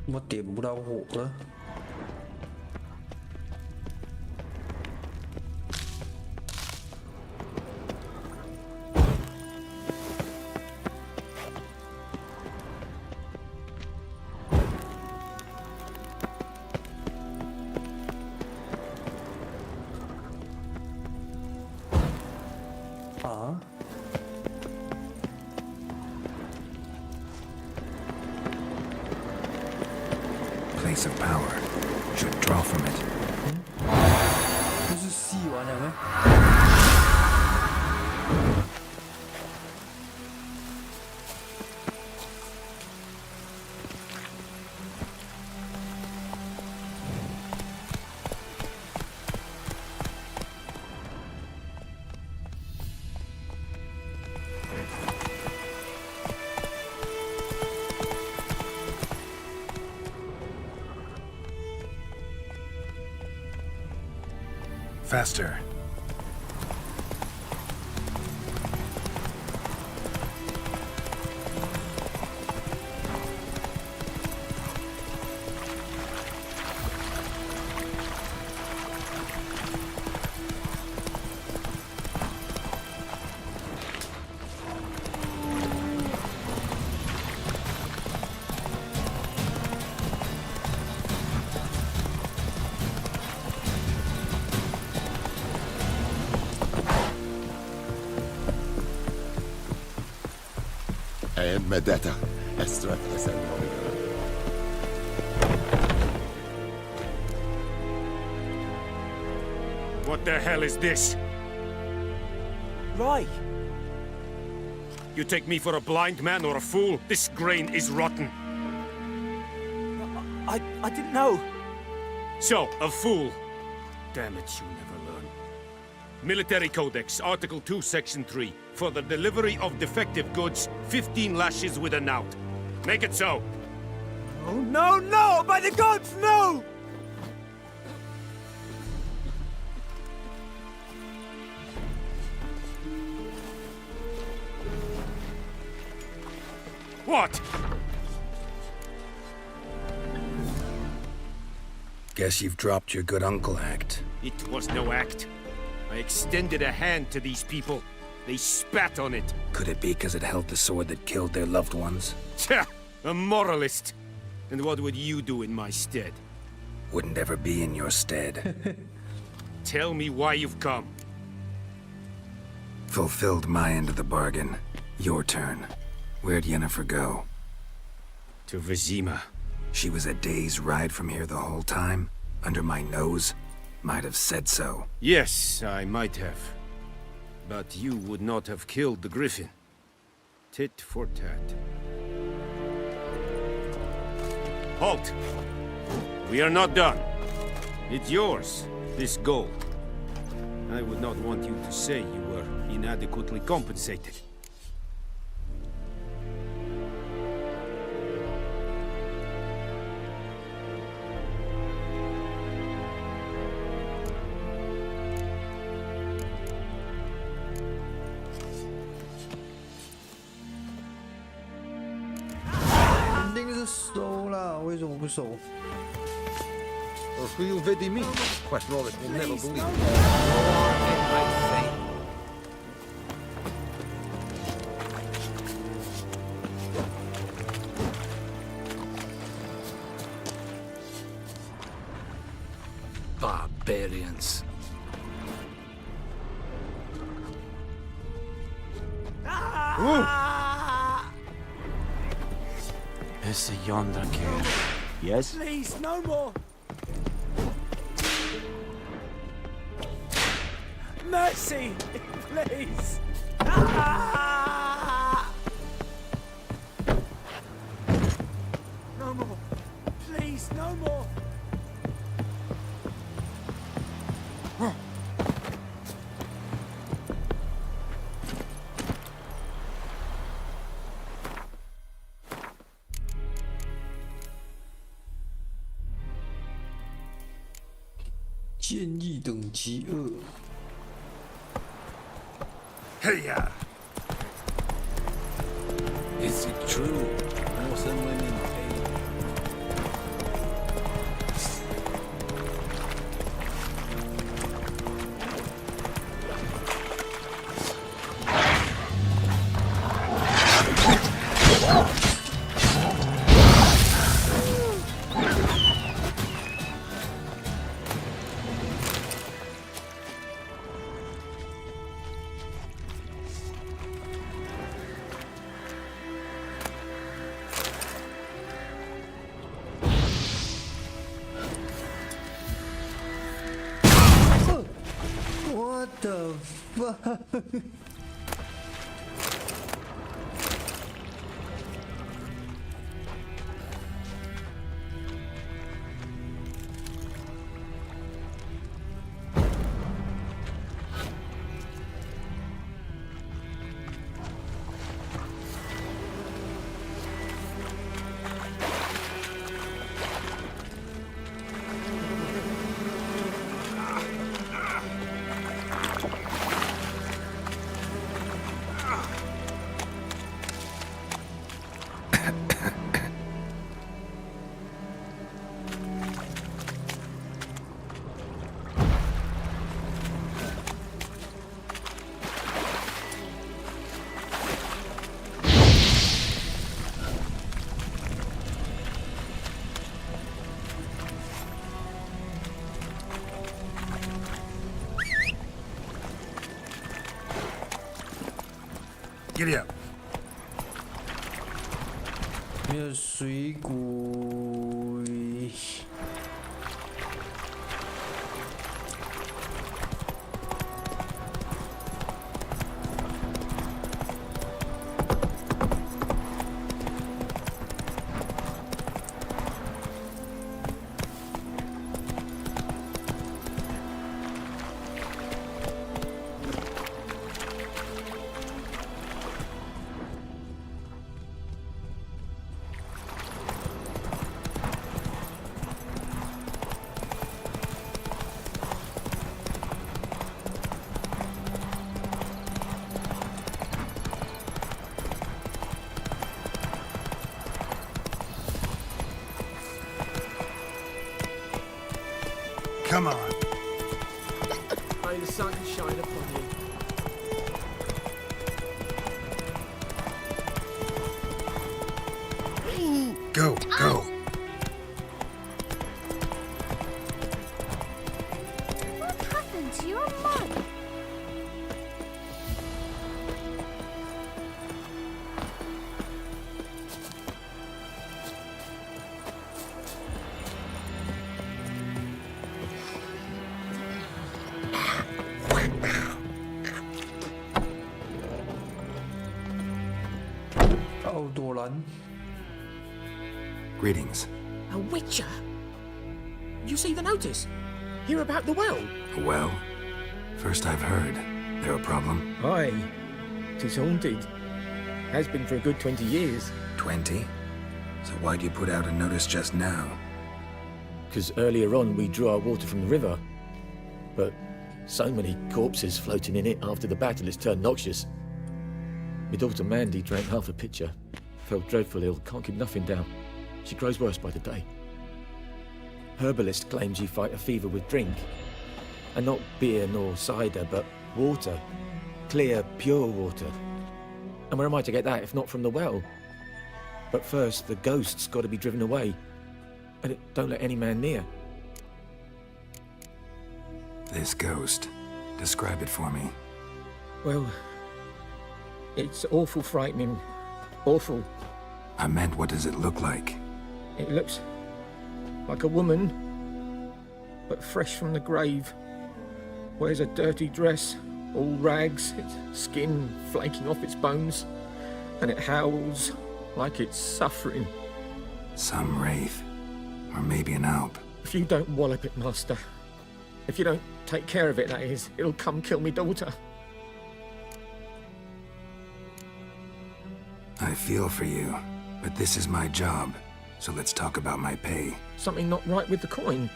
我点不到火了。啊？ Place of power. Should draw from it. 不是戏完了吗？ Faster. Medetta. Estrat esen novigra. What the hell is this? Roy! You take me for a blind man or a fool? This grain is rotten. I didn't know. So, a fool. Damn it, you never learn. Military Codex, Article 2, Section 3. For the delivery of defective goods, 15 lashes with a knout. Make it so. Oh, no, no! By the gods, no! What? Guess you've dropped your good uncle act. It was no act. I extended a hand to these people. They spat on it. Could it be because it held the sword that killed their loved ones? Tja, a moralist. And what would you do in my stead? Wouldn't ever be in your stead. Tell me why you've come. Fulfilled my end of the bargain. Your turn. Where'd Yennefer go? To Vizima. She was a day's ride from here the whole time? Under my nose? Might have said so. Yes, I might have. But you would not have killed the griffin. Tit for tat. Halt! We are not done. It's yours, this gold. I would not want you to say you were inadequately compensated. Or who you vedi me? Quest Rollers will never believe it. Barbarians. It's a yonder kid. Yes? Please, no more! Mercy! Please! No more! Please, no more!建议等级2。 Hey-ya! Is it true? Northern women pay. the fuck？Giddy up. 没有水鬼。Come on. May the sun shine upon you. Go, go. What happened to your mug? Greetings. A witcher? You see the notice? Hear about the well? A well? First I've heard. There a problem? Aye. 'Tis haunted. Has been for a good 20 years. 20? So why'd you put out a notice just now? Because earlier on we drew our water from the river. But so many corpses floating in it after the battle it's turned noxious. My daughter Mandy drank half a pitcher. Fell dreadful ill, can't keep nothing down. She grows worse by the day. Herbalist claims you fight a fever with drink. And not beer nor cider, but water. Clear, pure water. And where am I to get that if not from the well? But first, the ghost's got to be driven away. And it don't let any man near. This ghost. Describe it for me. Well, it's awful frightening. Awful. I meant, what does it look like? It looks like a woman, but fresh from the grave. Wears a dirty dress, all rags, its skin flaking off its bones, and it howls like it's suffering. Some wraith. Or maybe an alp. If you don't wallop it, Master, if you don't take care of it, that is, it'll come kill me daughter. I feel for you, but this is my job, so let's talk about my pay. Something not right with the coin.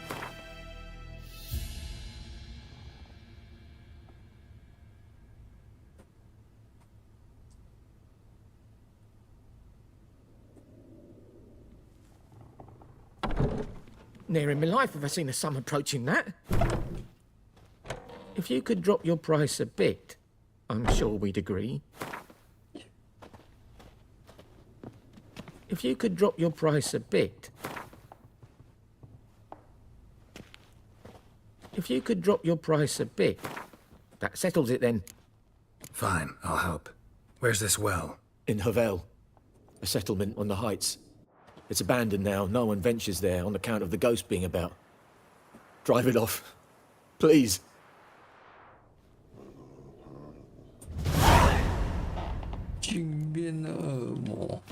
Never in my life have I seen a sum approaching that. If you could drop your price a bit, I'm sure we'd agree. If you could drop your price a bit. If you could drop your price a bit, that settles it then. Fine, I'll help. Where's this well? In Havel, a settlement on the heights. It's abandoned now. No one ventures there on account of the ghost being about. Drive it off. Please. 镜边的恶魔。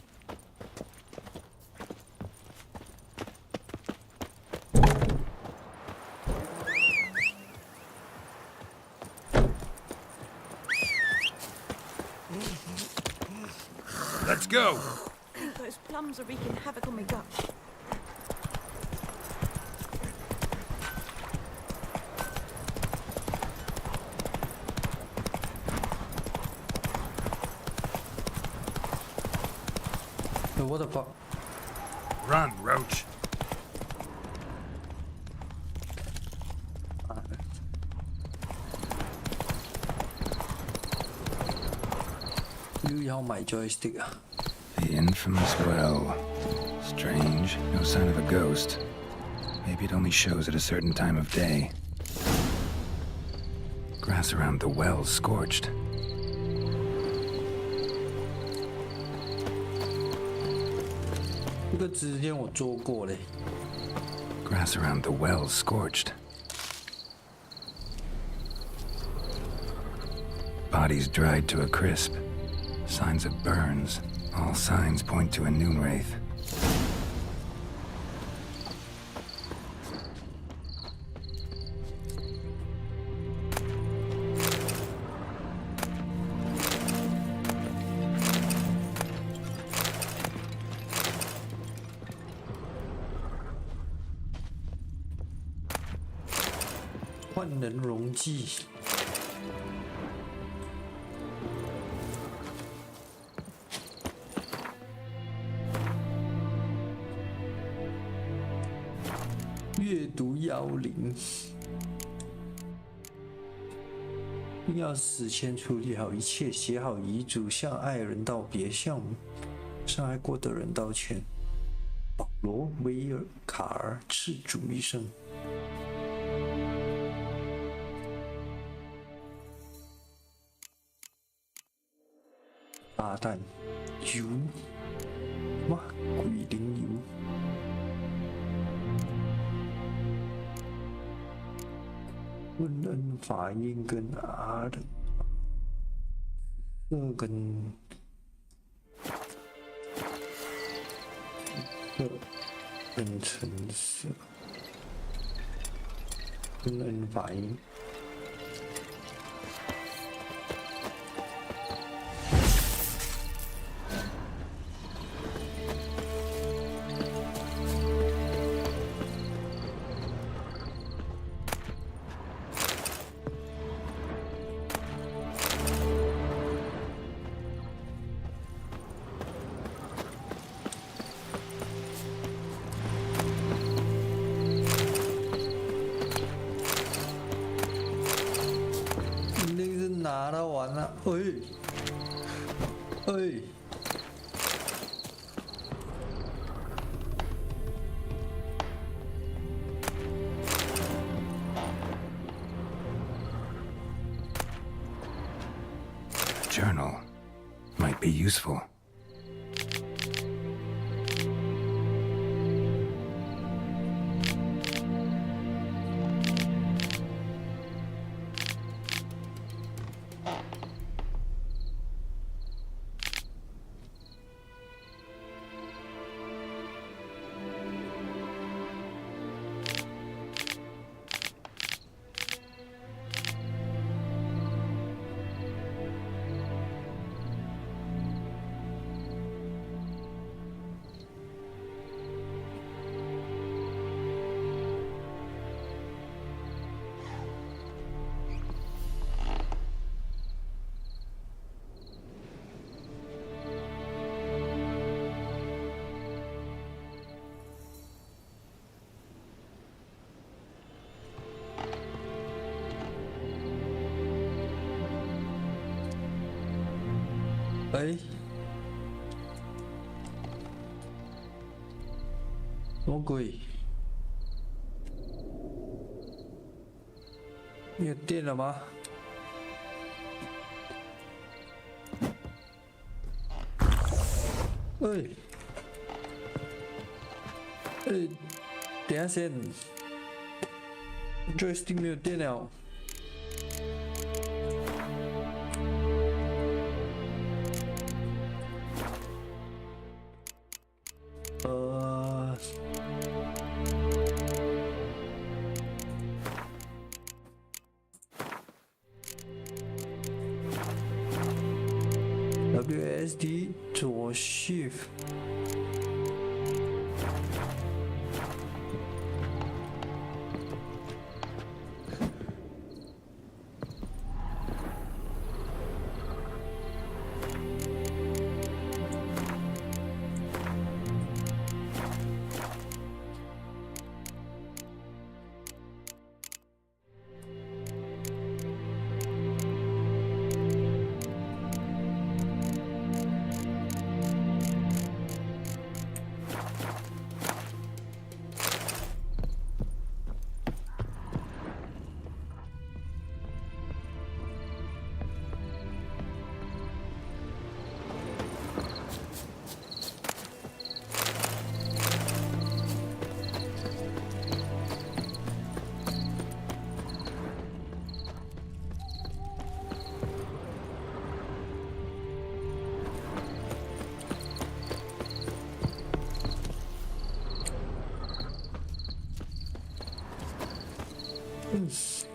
Let's go. Those plums are wreaking havoc on my gut. What the fuck? Run, Roach. 又要买 joystick 啊 The infamous well. Strange, no sign of a ghost. Maybe it only shows at a certain time of day. Grass around the well's scorched. 这个之前我做过嘞。Grass around the well's scorched. Bodies dried to a crisp. Signs of burns. All signs point to a noon wraith. 万能溶剂。阅读妖灵，要死前处理好一切，写好遗嘱，向爱人道别，向伤害过的人道歉。保罗·威尔卡尔赐主一生。炸弹油，哇，鬼灵油。问恩法印跟阿的，这跟这跟橙色，问恩法印。拿到完了，哎。Journal might be useful.哎，什么鬼？没有电了吗？哎，等一下先 ，joystick 没有电了。WSD 左 Shift。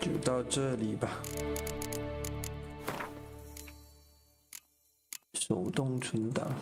就到这里吧。手动存档。